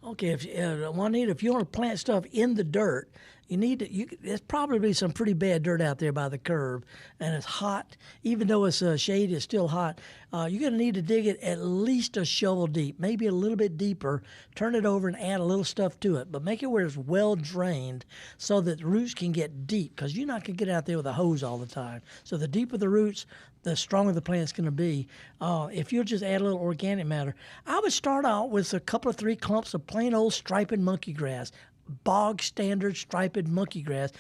Okay, Juanita, if you want to plant stuff in the dirt, there's probably some pretty bad dirt out there by the curb, and it's hot. Even though it's shady, it's still hot. You're going to need to dig it at least a shovel deep, maybe a little bit deeper. Turn it over and add a little stuff to it, but make it where it's well drained so that the roots can get deep, because you're not going to get out there with a hose all the time. So the deeper the roots, the stronger the plant's going to be. If you'll just add a little organic matter, I would start out with a couple of 3 clumps of plain old striped monkey grass. Bog standard striped monkey grass,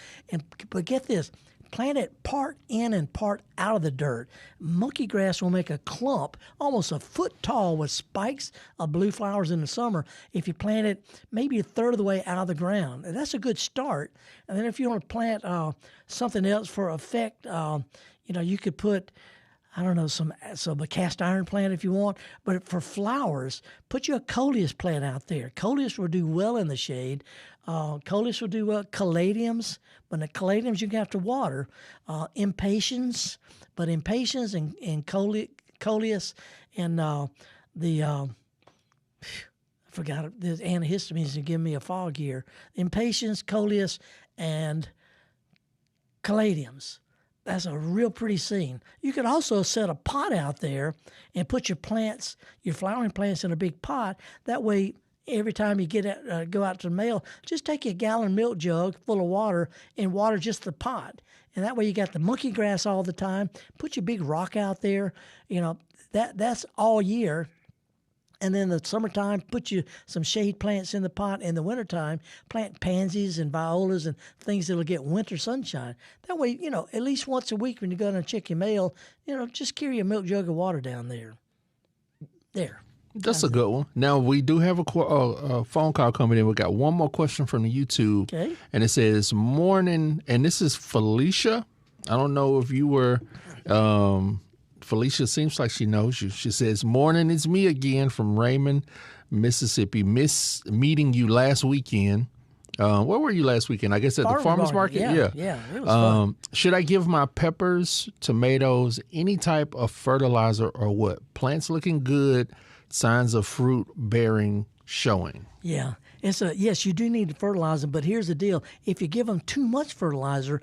but get this, plant it part in and part out of the dirt. Monkey grass will make a clump almost a foot tall with spikes of blue flowers in the summer if you plant it maybe a third of the way out of the ground. And that's a good start. And then if you want to plant something else for effect, you could put, I don't know, some a cast iron plant if you want. But for flowers, put you a coleus plant out there. Coleus will do well in the shade. Coleus will do well. Caladiums, but the caladiums you have to water. Impatiens, but impatiens and coleus and I forgot it. The antihistamines are giving me a fog here. Impatiens, coleus, and caladiums. That's a real pretty scene. You could also set a pot out there and put your flowering plants in a big pot. That way, every time you go out to the mail, just take a gallon milk jug full of water and water just the pot. And that way you got the monkey grass all the time. Put your big rock out there. That's all year. And then the summertime, put you some shade plants in the pot. In the wintertime, plant pansies and violas and things that'll get winter sunshine. That way, at least once a week when you go down and check your mail, just carry a milk jug of water down there. There. That's a good one. Now, we do have a phone call coming in. We got one more question from the YouTube. Okay. And it says, "Morning," and this is Felicia. I don't know if you were... Felicia seems like she knows you. She says, "Morning, it's me again from Raymond, Mississippi. Miss meeting you last weekend. Where were you last weekend? I guess at the farmer's market? Yeah, it was fun. Should I give my peppers, tomatoes, any type of fertilizer or what? Plants looking good, signs of fruit bearing showing." Yeah. Yes, you do need to fertilize them, but here's the deal. If you give them too much fertilizer,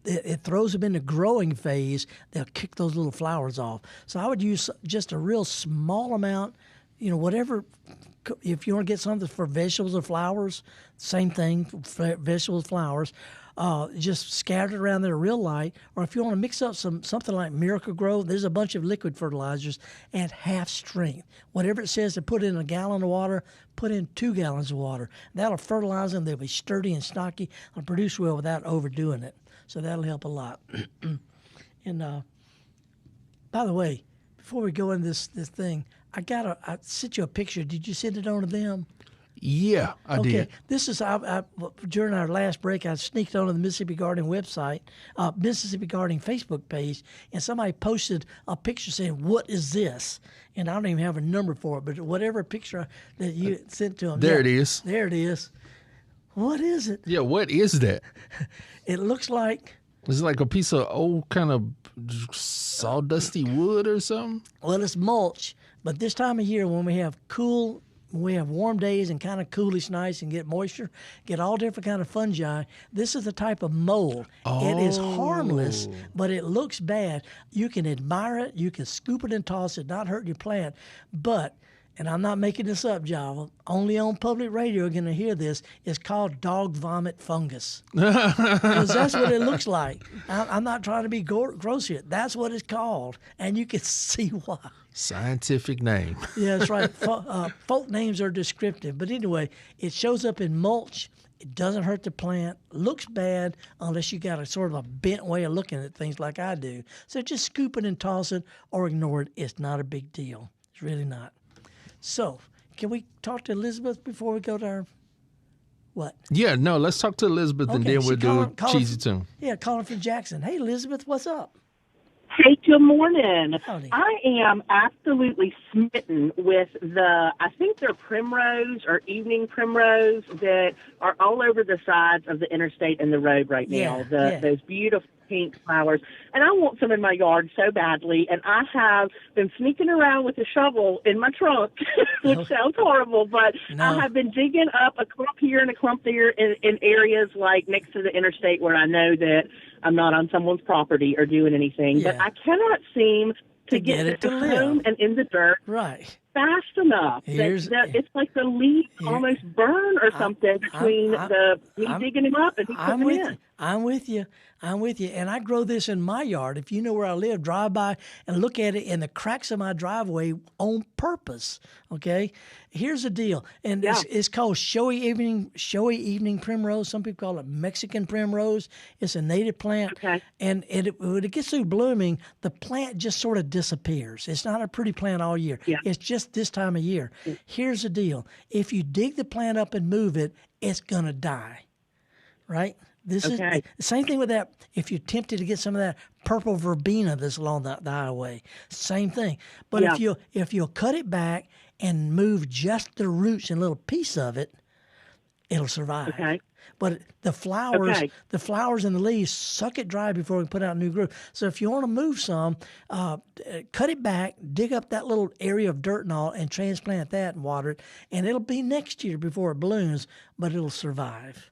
it throws them into growing phase. They'll kick those little flowers off. So I would use just a real small amount, whatever. If you want to get something for vegetables or flowers, same thing, vegetables, flowers. Just scatter it around there real light. Or if you want to mix up something like Miracle Grow, there's a bunch of liquid fertilizers at half strength. Whatever it says to put in a gallon of water, put in 2 gallons of water. That'll fertilize them. They'll be sturdy and stocky and produce well without overdoing it. So that'll help a lot. And by the way, before we go into this thing, I sent you a picture. Did you send it on to them? Yeah, I did. This is during our last break. I sneaked onto the Mississippi Gardening website, Mississippi Gardening Facebook page, and somebody posted a picture saying, "What is this?" And I don't even have a number for it, but whatever picture that you sent to them, there it is. There it is. What is it? Yeah, what is that? It looks like it's like a piece of old kind of sawdusty wood or something. Well, it's mulch, but this time of year when we have warm days and kind of coolish nights and get moisture, get all different kind of fungi. This is the type of mold. It is harmless, but it looks bad. You can admire it, you can scoop it and toss it, not hurt your plant. But, and I'm not making this up, Java, only on public radio you're going to hear this, it's called dog vomit fungus. Because that's what it looks like. I'm not trying to be gross here. That's what it's called, and you can see why. Scientific name. Yeah, that's right. Folk names are descriptive. But anyway, it shows up in mulch. It doesn't hurt the plant. Looks bad unless you got a sort of a bent way of looking at things like I do. So just scoop it and toss it or ignore it. It's not a big deal. It's really not. So can we talk to Elizabeth before we go to our what? Yeah, no, let's talk to Elizabeth and then we'll do a cheesy tune. Yeah, calling from Jackson. Hey, Elizabeth, what's up? Hey, good morning. Howdy. I am absolutely smitten with I think they're primrose or evening primrose that are all over the sides of the interstate and the road right now. Those beautiful pink flowers. And I want some in my yard so badly. And I have been sneaking around with a shovel in my trunk, which sounds horrible, but I have been digging up a clump here and a clump there in areas like next to the interstate where I know that I'm not on someone's property or doing anything. But I cannot seem to get it to home and in the dirt fast enough. It's like the leaves almost burn or something between me digging them up and me putting them in. I'm with you. And I grow this in my yard. If you know where I live, drive by and look at it in the cracks of my driveway on purpose. Okay? Here's the deal. And it's called showy evening primrose. Some people call it Mexican primrose. It's a native plant. Okay. And when it gets through blooming, the plant just sort of disappears. It's not a pretty plant all year. Yeah. It's just this time of year. Yeah. Here's the deal. If you dig the plant up and move it, it's going to die. Right? This is the same thing with that. If you're tempted to get some of that purple verbena that's along the highway, same thing. But if you'll cut it back and move just the roots and a little piece of it, it'll survive. Okay. But the flowers and the leaves suck it dry before we put out new growth. So if you want to move some, cut it back, dig up that little area of dirt and all, and transplant that and water it, and it'll be next year before it blooms, but it'll survive.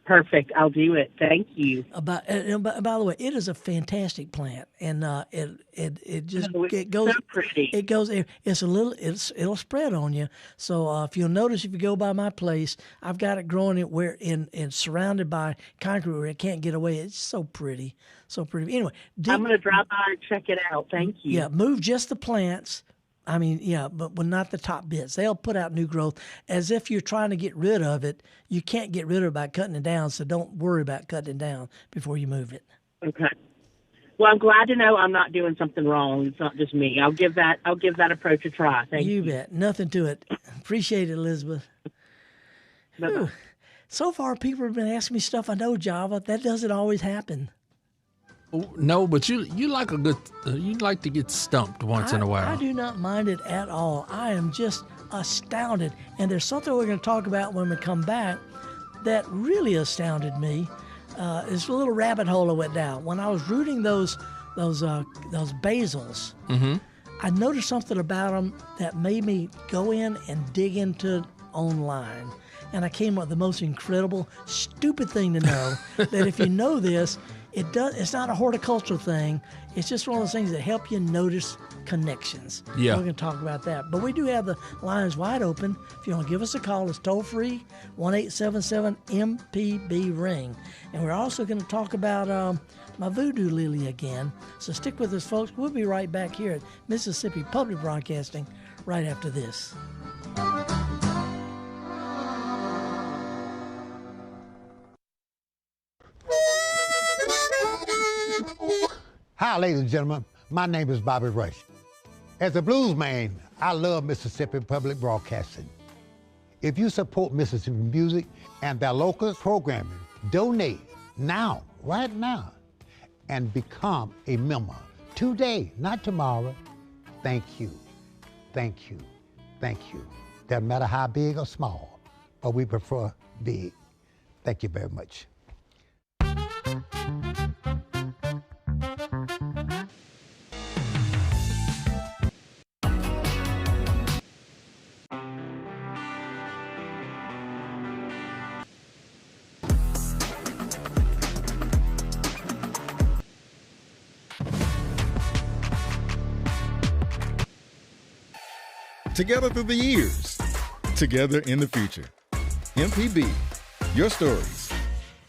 Perfect. I'll do it. Thank you. By the way, it is a fantastic plant, and it goes. So pretty. It goes. It'll spread on you. So if you'll notice, if you go by my place, I've got it growing and surrounded by concrete where it can't get away. It's so pretty, so pretty. Anyway, I'm going to drop by and check it out. Thank you. Yeah, move just the plants. I mean, but not the top bits. They'll put out new growth. As if you're trying to get rid of it, you can't get rid of it by cutting it down, so don't worry about cutting it down before you move it. Okay. Well, I'm glad to know I'm not doing something wrong. It's not just me. I'll give that approach a try. Thank you. You bet. Nothing to it. Appreciate it, Elizabeth. So far, people have been asking me stuff I know, Java. That doesn't always happen. No, but you like you like to get stumped once in a while. I do not mind it at all. I am just astounded. And there's something we're going to talk about when we come back that really astounded me. It's a little rabbit hole I went down. When I was rooting those basils, I noticed something about them that made me go in and dig into online. And I came up with the most incredible, stupid thing to know, that if you know this, it's not a horticultural thing. It's just one of those things that help you notice connections. Yeah. We're going to talk about that. But we do have the lines wide open. If you want to give us a call, it's toll-free, 1-877-MPB-RING. And we're also going to talk about my voodoo lily again. So stick with us, folks. We'll be right back here at Mississippi Public Broadcasting right after this. Hi, ladies and gentlemen. My name is Bobby Rush. As a blues man, I love Mississippi Public Broadcasting. If you support Mississippi music and their local programming, donate now, right now, and become a member today, not tomorrow. Thank you, thank you, thank you. Doesn't matter how big or small, but we prefer big. Thank you very much. Together through the years, together in the future. MPB, your stories,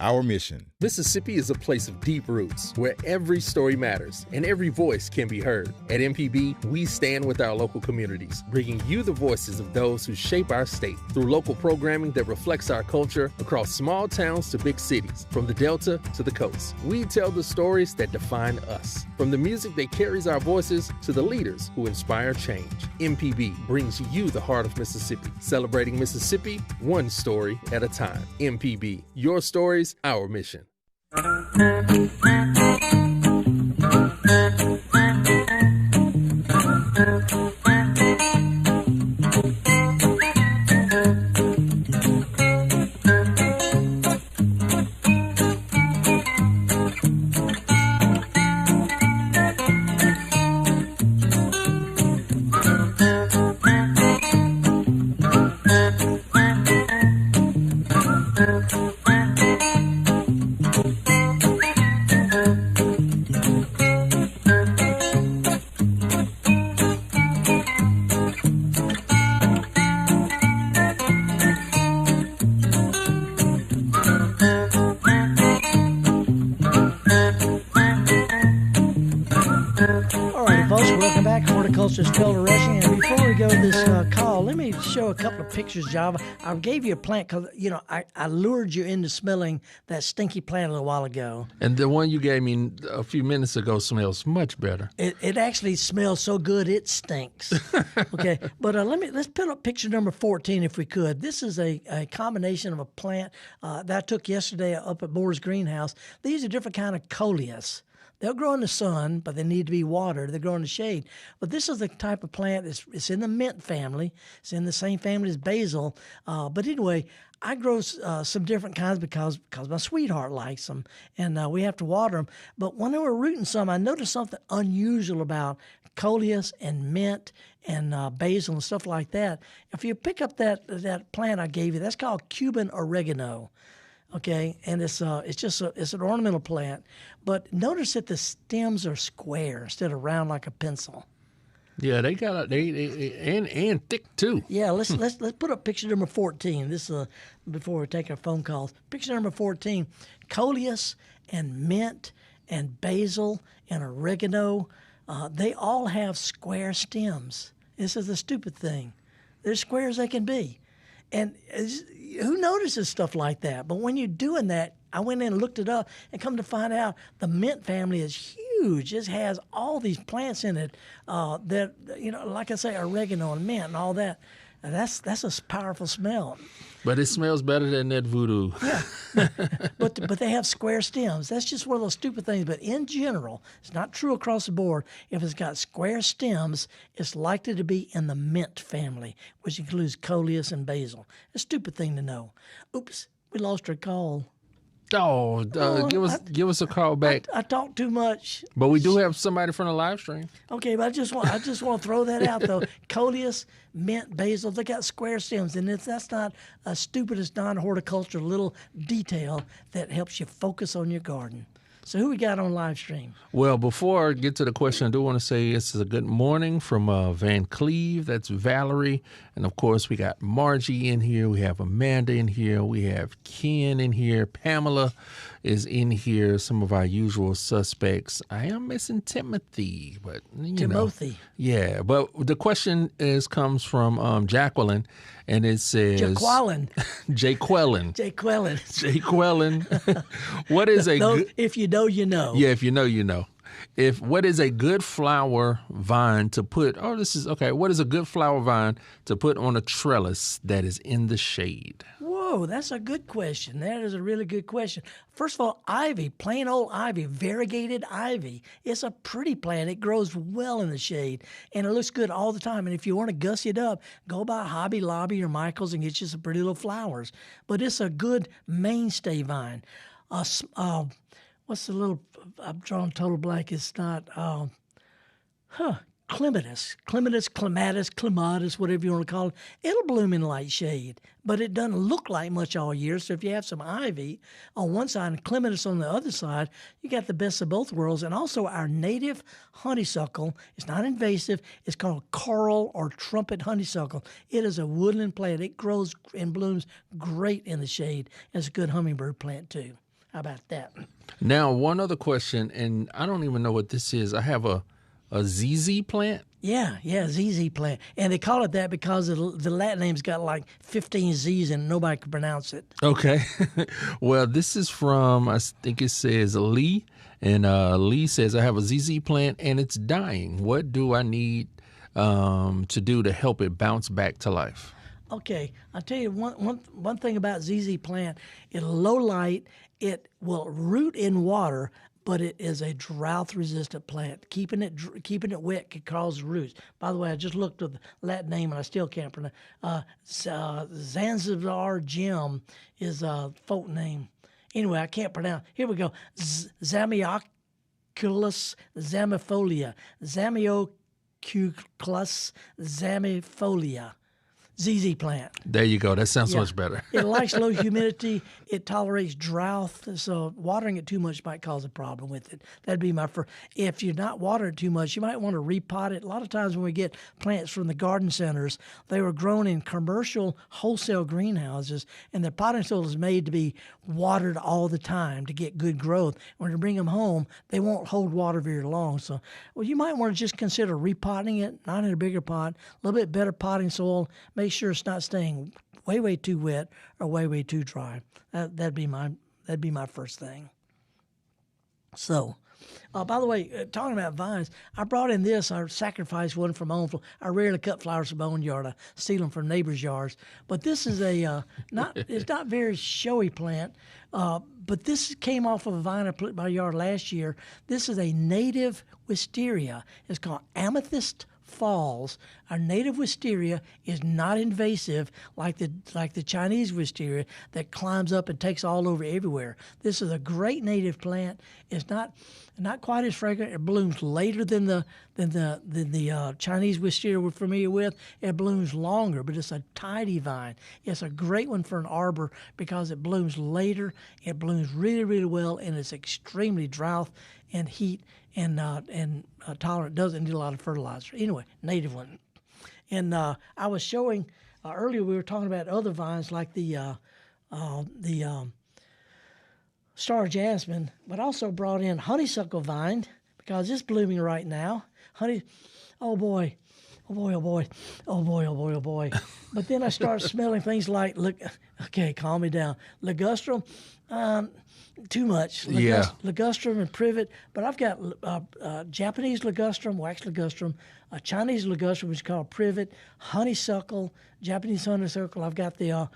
our mission. Mississippi is a place of deep roots where every story matters and every voice can be heard. At MPB, we stand with our local communities, bringing you the voices of those who shape our state through local programming that reflects our culture across small towns to big cities, from the Delta to the coast. We tell the stories that define us, from the music that carries our voices to the leaders who inspire change. MPB brings you the heart of Mississippi, celebrating Mississippi one story at a time. MPB, your stories, our mission. Horticulturalist Felder Rushing, and before we go to this call, let me show a couple of pictures, Java. I gave you a plant because, I lured you into smelling that stinky plant a little while ago. And the one you gave me a few minutes ago smells much better. It actually smells so good it stinks. Okay, but let's put up picture number 14 if we could. This is a combination of a plant that I took yesterday up at Moore's greenhouse. These are different kind of coleus. They'll grow in the sun, but they need to be watered. They grow in the shade. But this is the type of plant, it's in the mint family. It's in the same family as basil. But anyway, I grow some different kinds because my sweetheart likes them, and we have to water them. But when they were rooting some, I noticed something unusual about coleus and mint and basil and stuff like that. If you pick up that plant I gave you, that's called Cuban oregano. Okay, and it's an ornamental plant, but notice that the stems are square instead of round like a pencil. Yeah, they got and thick too. Yeah, let's put up picture number 14. This is before we take our phone calls. Picture number 14: coleus and mint and basil and oregano. They all have square stems. This is the stupid thing. They're square as they can be, and who notices stuff like that? But when you're doing that, I went in and looked it up, and come to find out the mint family is huge. It has all these plants in it that, like I say, oregano and mint and all that. And that's a powerful smell. But it smells better than that voodoo. Yeah, but they have square stems. That's just one of those stupid things. But in general, it's not true across the board. If it's got square stems, it's likely to be in the mint family, which includes coleus and basil. A stupid thing to know. Oops, we lost our call. Give us a call back. I talk too much. But we do have somebody from the live stream. Okay, but I just want to throw that out though. Coleus, mint, basil, they got square stems, and that's not a stupid as non-horticultural little detail that helps you focus on your garden. So who we got on live stream? Well, before I get to the question, I do want to say this is a good morning from Van Cleve. That's Valerie. And, of course, we got Margie in here. We have Amanda in here. We have Ken in here. Pamela is in here. Some of our usual suspects. I am missing Timothy. But Timothy. Yeah, but the question comes from Jacqueline. And it says... Jaqueline. Jaqueline. Jaqueline. Jaqueline. What is a... If you know, you know. Yeah, if you know, you know. what is a good flower vine to put? What is a good flower vine to put on a trellis that is in the shade? Whoa, that's a good question. That is a really good question. First of all, ivy, plain old ivy, variegated ivy. It's a pretty plant. It grows well in the shade, and it looks good all the time. And if you want to gussy it up, go by Hobby Lobby or Michael's and get you some pretty little flowers. But it's a good mainstay vine. What's the little, I'm drawing total blank, it's not, clematis, clematis, whatever you want to call it. It'll bloom in light shade, but it doesn't look like much all year. So if you have some ivy on one side and clematis on the other side, you got the best of both worlds. And also our native honeysuckle, it's not invasive, it's called coral or trumpet honeysuckle. It is a woodland plant. It grows and blooms great in the shade. It's a good hummingbird plant too. How about that? Now, one other question, and I don't even know what this is. I have a ZZ plant? Yeah, ZZ plant. And they call it that because the Latin name's got like 15 Z's and nobody can pronounce it. Okay. Well, this is from, I think it says Lee. And Lee says, I have a ZZ plant and it's dying. What do I need to do to help it bounce back to life? Okay, I'll tell you one thing about ZZ plant. In low light, it will root in water, but it is a drought-resistant plant. Keeping it wet can cause roots. By the way, I just looked at the Latin name and I still can't pronounce. Zanzibar gem is a folk name. Anyway, I can't pronounce. Here we go. Zamioculus zamifolia. Zamioculus zamifolia. ZZ plant. There you go. That sounds much better. It likes low humidity. It tolerates drought. So watering it too much might cause a problem with it. That'd be my first. If you're not watering it too much, you might want to repot it. A lot of times when we get plants from the garden centers, they were grown in commercial wholesale greenhouses, and their potting soil is made to be watered all the time to get good growth. When you bring them home, they won't hold water very long. So, you might want to just consider repotting it, not in a bigger pot, a little bit better potting soil. Make sure it's not staying way too wet or way too dry. That'd be my first thing. So, by the way, talking about vines, I brought in this. I sacrificed one from my own. I rarely cut flowers from my own yard. I steal them from neighbors' yards. But this is it's not very showy plant. But this came off of a vine I put in my yard last year. This is a native wisteria. It's called Amethyst Falls. Our native wisteria is not invasive like the Chinese wisteria that climbs up and takes all over everywhere. This is a great native plant. It's not quite as fragrant. It blooms later than the Chinese wisteria we're familiar with. It blooms longer, but it's a tidy vine. It's a great one for an arbor because it blooms later. It blooms really well, and it's extremely drought and heat and tolerant. Doesn't need a lot of fertilizer. Anyway, native one. And I was showing earlier. We were talking about other vines like the star jasmine, but also brought in honeysuckle vine because it's blooming right now. Oh boy. But then I start smelling things like, okay, calm me down. Ligustrum, too much. Ligustrum and privet. But I've got Japanese ligustrum, wax ligustrum, a Chinese ligustrum, which is called privet, honeysuckle, Japanese honeysuckle. I've got the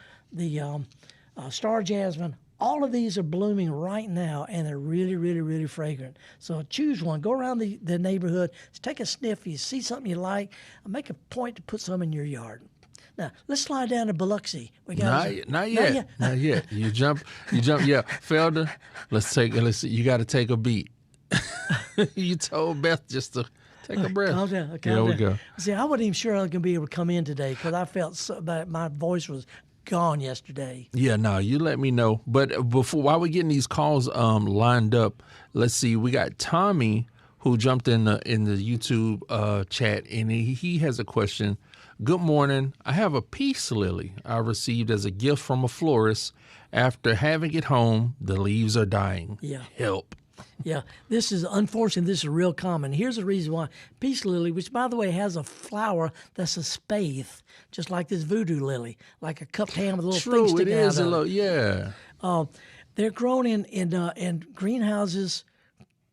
star jasmine. All of these are blooming right now, and they're really fragrant. So choose one. Go around the neighborhood. Take a sniff. If you see something you like, make a point to put some in your yard. Now, let's slide down to Biloxi. We got Not yet. You jump. Yeah, Felder, you got to take a beat. You told Beth just to take a breath. Calm down. There we go. See, I wasn't even sure I was going to be able to come in today because I felt that my voice was gone yesterday. Yeah, no, you let me know. But while we're getting these calls lined up, let's see. We got Tommy who jumped in the YouTube chat, and he has a question. Good morning. I have a peace lily I received as a gift from a florist. After having it home, the leaves are dying. Yeah. Help. Yeah, this is unfortunate. This is real common. Here's the reason why. Peace lily, which, by the way, has a flower that's a spathe, just like this voodoo lily, like a cupped hand with a little thing sticking out of it. True, it is. Yeah. They're grown in greenhouses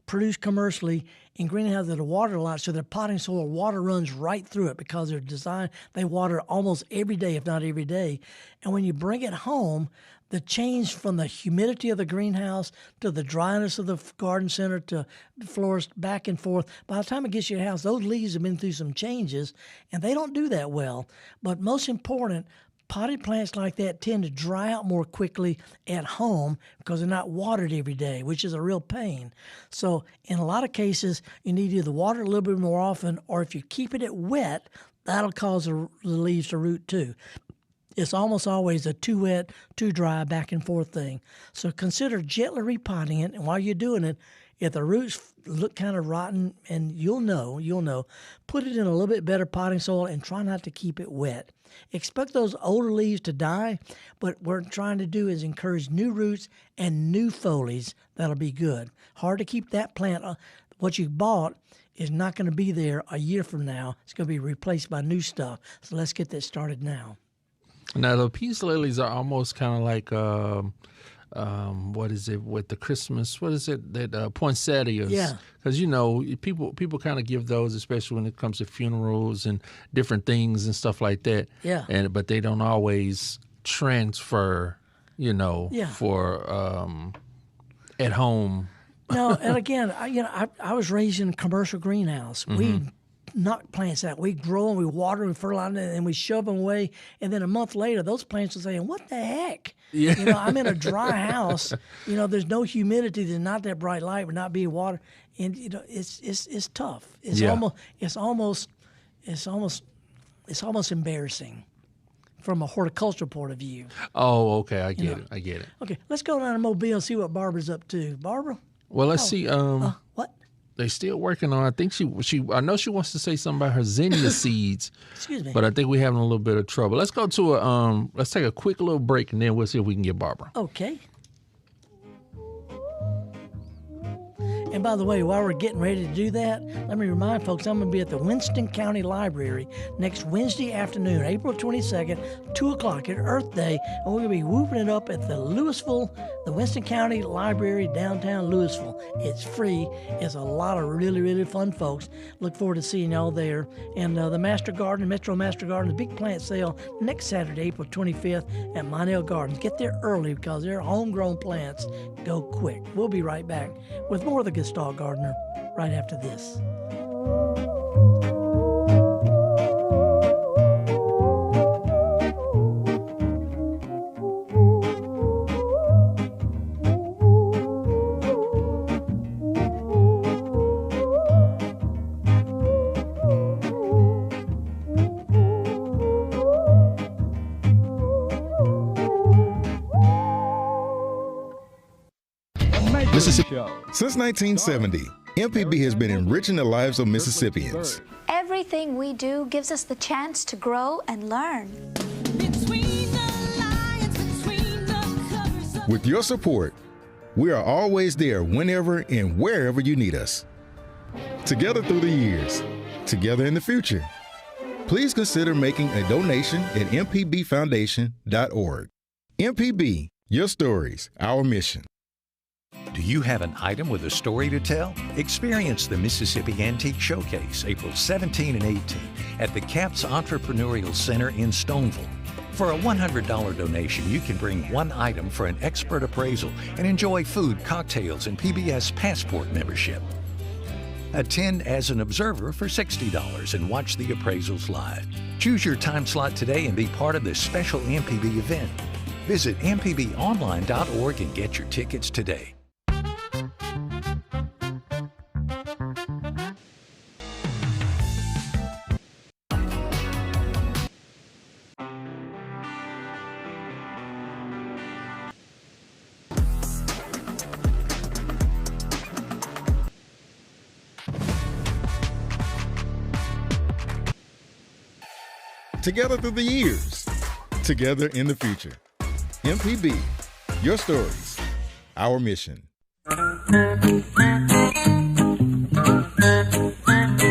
produced commercially in greenhouses that are watered a lot, so their potting soil water runs right through it because they're designed, they water almost every day, if not every day. And when you bring it home, the change from the humidity of the greenhouse to the dryness of the garden center to the florist, back and forth, by the time it gets to your house, those leaves have been through some changes, and they don't do that well. But most important, potted plants like that tend to dry out more quickly at home because they're not watered every day, which is a real pain. So in a lot of cases, you need to either water a little bit more often, or if you're keeping it wet, that'll cause the leaves to root too. It's almost always a too wet, too dry, back and forth thing. So consider gently repotting it, and while you're doing it, if the roots look kind of rotten, and you'll know, put it in a little bit better potting soil and try not to keep it wet. Expect those older leaves to die, but what we're trying to do is encourage new roots and new foliage that'll be good. Hard to keep that plant. What you bought is not going to be there a year from now. It's going to be replaced by new stuff. So let's get that started now. Now, the peace lilies are almost kind of like, what is it with the Christmas? What is it that poinsettias? Yeah. Because people kind of give those, especially when it comes to funerals and different things and stuff like that. Yeah. But they don't always transfer, for at home. No, and again, I was raised in a commercial greenhouse. Mm-hmm. We knock plants out. We grow them, we water them, we fertilize them, and we shove them away. And then a month later, those plants are saying, "What the heck?" Yeah. I'm in a dry house. There's no humidity. There's not that bright light. We're not being watered, and it's tough. It's almost embarrassing from a horticultural point of view. Oh, okay, I get it. Okay, let's go down to Mobile and see what Barbara's up to. Barbara. Well, let's see. What? They're still working on. I think I know she wants to say something about her zinnia seeds. Excuse me. But I think we're having a little bit of trouble. Let's go to let's take a quick little break, and then we'll see if we can get Barbara. Okay. And by the way, while we're getting ready to do that, let me remind folks I'm going to be at the Winston County Library next Wednesday afternoon, April 22nd, 2 o'clock at Earth Day, and we're going to be whooping it up at the Winston County Library, downtown Louisville. It's free. It's a lot of really, really fun folks. Look forward to seeing y'all there. And the Metro Master Garden, big plant sale next Saturday, April 25th at Monell Gardens. Get there early because they're homegrown plants. Go quick. We'll be right back with more of the Gestalt Gardener right after this. Mississippi. Since 1970, MPB has been enriching the lives of Mississippians. Everything we do gives us the chance to grow and learn. With your support, we are always there whenever and wherever you need us. Together through the years, together in the future. Please consider making a donation at mpbfoundation.org. MPB, your stories, our mission. Do you have an item with a story to tell? Experience the Mississippi Antique Showcase April 17 and 18 at the CAPS Entrepreneurial Center in Stoneville. For a $100 donation, you can bring one item for an expert appraisal and enjoy food, cocktails, and PBS Passport membership. Attend as an observer for $60 and watch the appraisals live. Choose your time slot today and be part of this special MPB event. Visit mpbonline.org and get your tickets today. Together through the years, together in the future. MPB, your stories, our mission.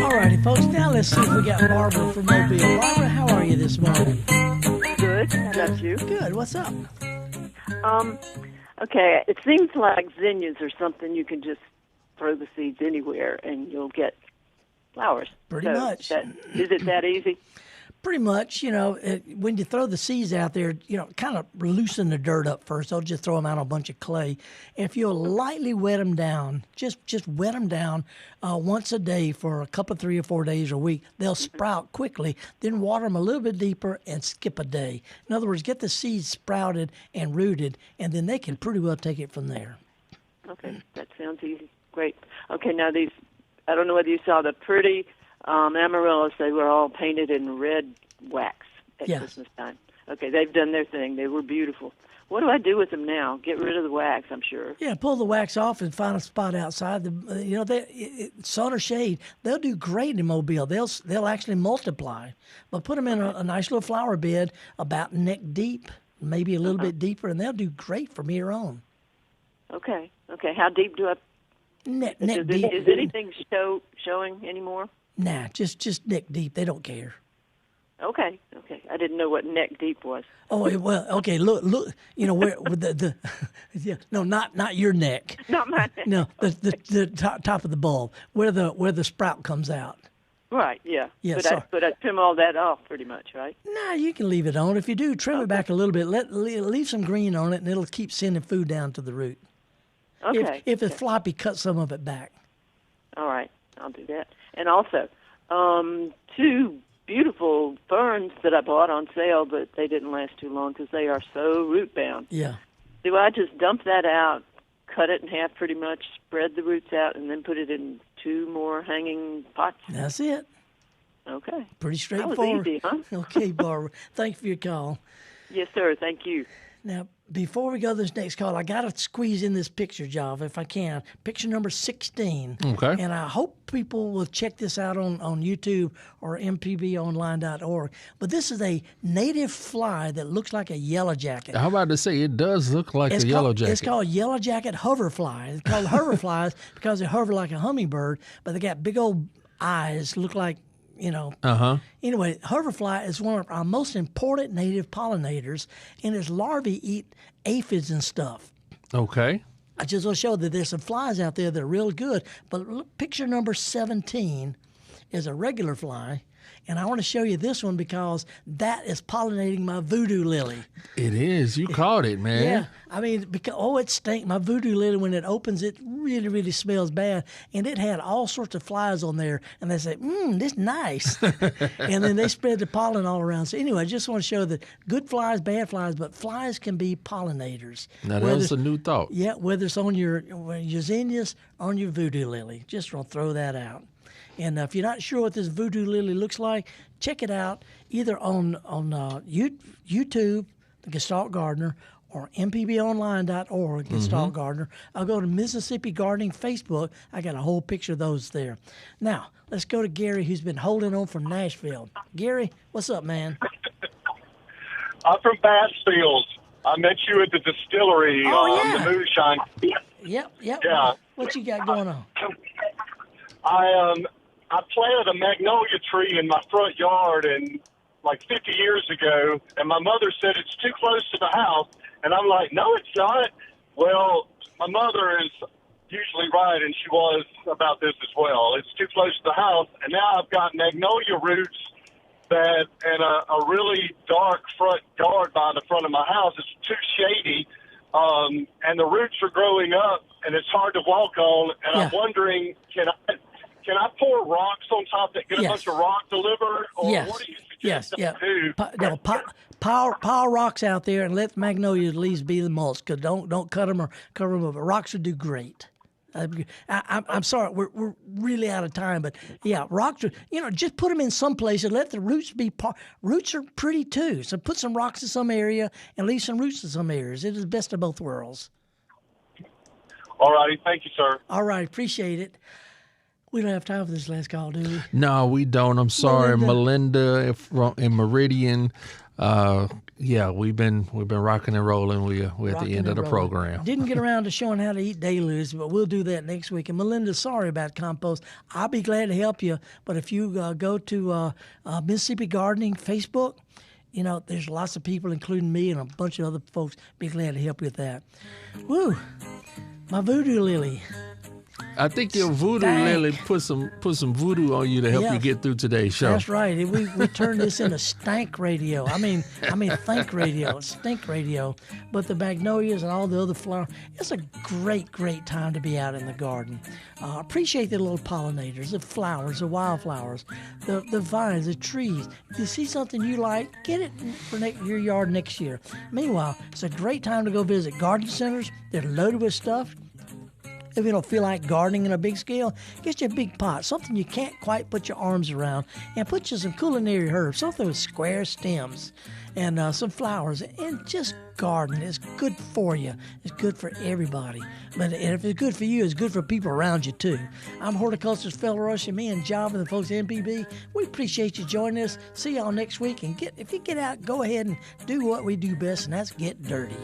Alrighty, folks, now let's see if we got Barbara from Mobile. Barbara, how are you this morning? Good. How about you? Good. What's up? Okay, it seems like zinnias are something you can just throw the seeds anywhere and you'll get flowers. Pretty much. Is it that easy? Pretty much, when you throw the seeds out there, kind of loosen the dirt up first. Don't just throw them out on a bunch of clay. If you'll lightly wet them down, just wet them down once a day for a couple, 3 or 4 days a week, they'll sprout quickly. Then water them a little bit deeper and skip a day. In other words, get the seeds sprouted and rooted, and then they can pretty well take it from there. Okay, that sounds easy. Great. Okay, now these, I don't know whether you saw the pretty Amaryllis. They were all painted in red wax at Christmas time. Okay, they've done their thing. They were beautiful. What do I do with them now? Get rid of the wax, I'm sure. Yeah, pull the wax off and find a spot outside. Sun or shade, they'll do great in Mobile. They'll actually multiply. But put them in a nice little flower bed about neck deep, maybe a little bit deeper, and they'll do great from here on. Okay. How deep do I? Neck deep. Is anything showing anymore? Nah, just neck deep. They don't care. Okay. I didn't know what neck deep was. Oh, well, okay. Look. Where with no, not your neck. Not my neck. No, the top of the bulb, where the sprout comes out. Right. Yeah. Yeah. But I trim all that off pretty much, right? Nah, you can leave it on. If you do, trim it back a little bit. Leave some green on it, and it'll keep sending food down to the root. Okay. If it's floppy, cut some of it back. All right, I'll do that. And also, 2 beautiful ferns that I bought on sale, but they didn't last too long because they are so root bound. Yeah. Do I just dump that out, cut it in half pretty much, spread the roots out, and then put it in 2 more hanging pots? That's it. Okay. Pretty straightforward. That was easy, huh? Okay, Barbara. Thank you for your call. Yes, sir. Thank you. Now, before we go to this next call, I got to squeeze in this picture, Java, if I can. Picture number 16. Okay. And I hope people will check this out on YouTube or mpbonline.org. But this is a native fly that looks like a yellow jacket. How about to say it does look like a yellow jacket? It's called yellow jacket hoverfly. It's called hoverflies because they hover like a hummingbird, but they got big old eyes, look like, Anyway, hoverfly is one of our most important native pollinators, and its larvae eat aphids and stuff. Okay. I just want to show that there's some flies out there that are real good. But look, picture number 17 is a regular fly. And I want to show you this one because that is pollinating my voodoo lily. It is. You caught it, man. Yeah. I mean, it stinks. My voodoo lily, when it opens, it really, really smells bad. And it had all sorts of flies on there. And they say, this is nice. And then they spread the pollen all around. So anyway, I just want to show that good flies, bad flies, but flies can be pollinators. Now, that was a new thought. Yeah, whether it's on your zinnias or on your voodoo lily. Just want to throw that out. And if you're not sure what this voodoo lily looks like, check it out either on YouTube, the Gestalt Gardener, or mpbonline.org, Gestalt Gardener. I'll go to Mississippi Gardening Facebook. I got a whole picture of those there. Now, let's go to Gary, who's been holding on from Nashville. Gary, what's up, man? I'm from Bassfield. I met you at the distillery on the moonshine. Yep. Yeah. What you got going on? I planted a magnolia tree in my front yard like 50 years ago, and my mother said it's too close to the house, and I'm like, no, it's not. Well, my mother is usually right, and she was about this as well. It's too close to the house, and now I've got magnolia roots that and a really dark front yard by the front of my house. It's too shady, and the roots are growing up, and it's hard to walk on, and I'm wondering, can I pour rocks on top that get a bunch of rock delivered? Or what do you suggest I do? Pile rocks out there and let magnolia leaves be the mulch. Cause don't cut them or cover them up. Rocks would do great. I'm sorry, we're really out of time, but yeah, rocks are, just put them in some place and let the roots be roots are pretty too. So put some rocks in some area and leave some roots in some areas. It is the best of both worlds. All righty. Thank you, sir. All right. Appreciate it. We don't have time for this last call, do we? No, we don't. I'm sorry, Melinda in Meridian. We've been rocking and rolling. We're at the end of the program. Didn't get around to showing how to eat deluge, but we'll do that next week. And Melinda, sorry about compost. I'll be glad to help you. But if you go to Mississippi Gardening Facebook, there's lots of people, including me and a bunch of other folks, be glad to help you with that. Woo! My voodoo lily. I think your voodoo Lily put some voodoo on you to help you get through today's show. That's right. We turned this into stank radio. I mean think radio, stink radio. But the magnolias and all the other flowers, it's a great time to be out in the garden. Appreciate the little pollinators, the flowers, the wildflowers, the vines, the trees. If you see something you like, get it for your yard next year. Meanwhile, it's a great time to go visit garden centers. They're loaded with stuff. If you don't feel like gardening in a big scale, get you a big pot, something you can't quite put your arms around, and put you some culinary herbs, something with square stems, and some flowers, and just garden. It's good for you. It's good for everybody. But if it's good for you, it's good for people around you, too. I'm horticulturalist Felder Rushing, me and Java and the folks at MPB. We appreciate you joining us. See y'all next week. And if you get out, go ahead and do what we do best, and that's get dirty.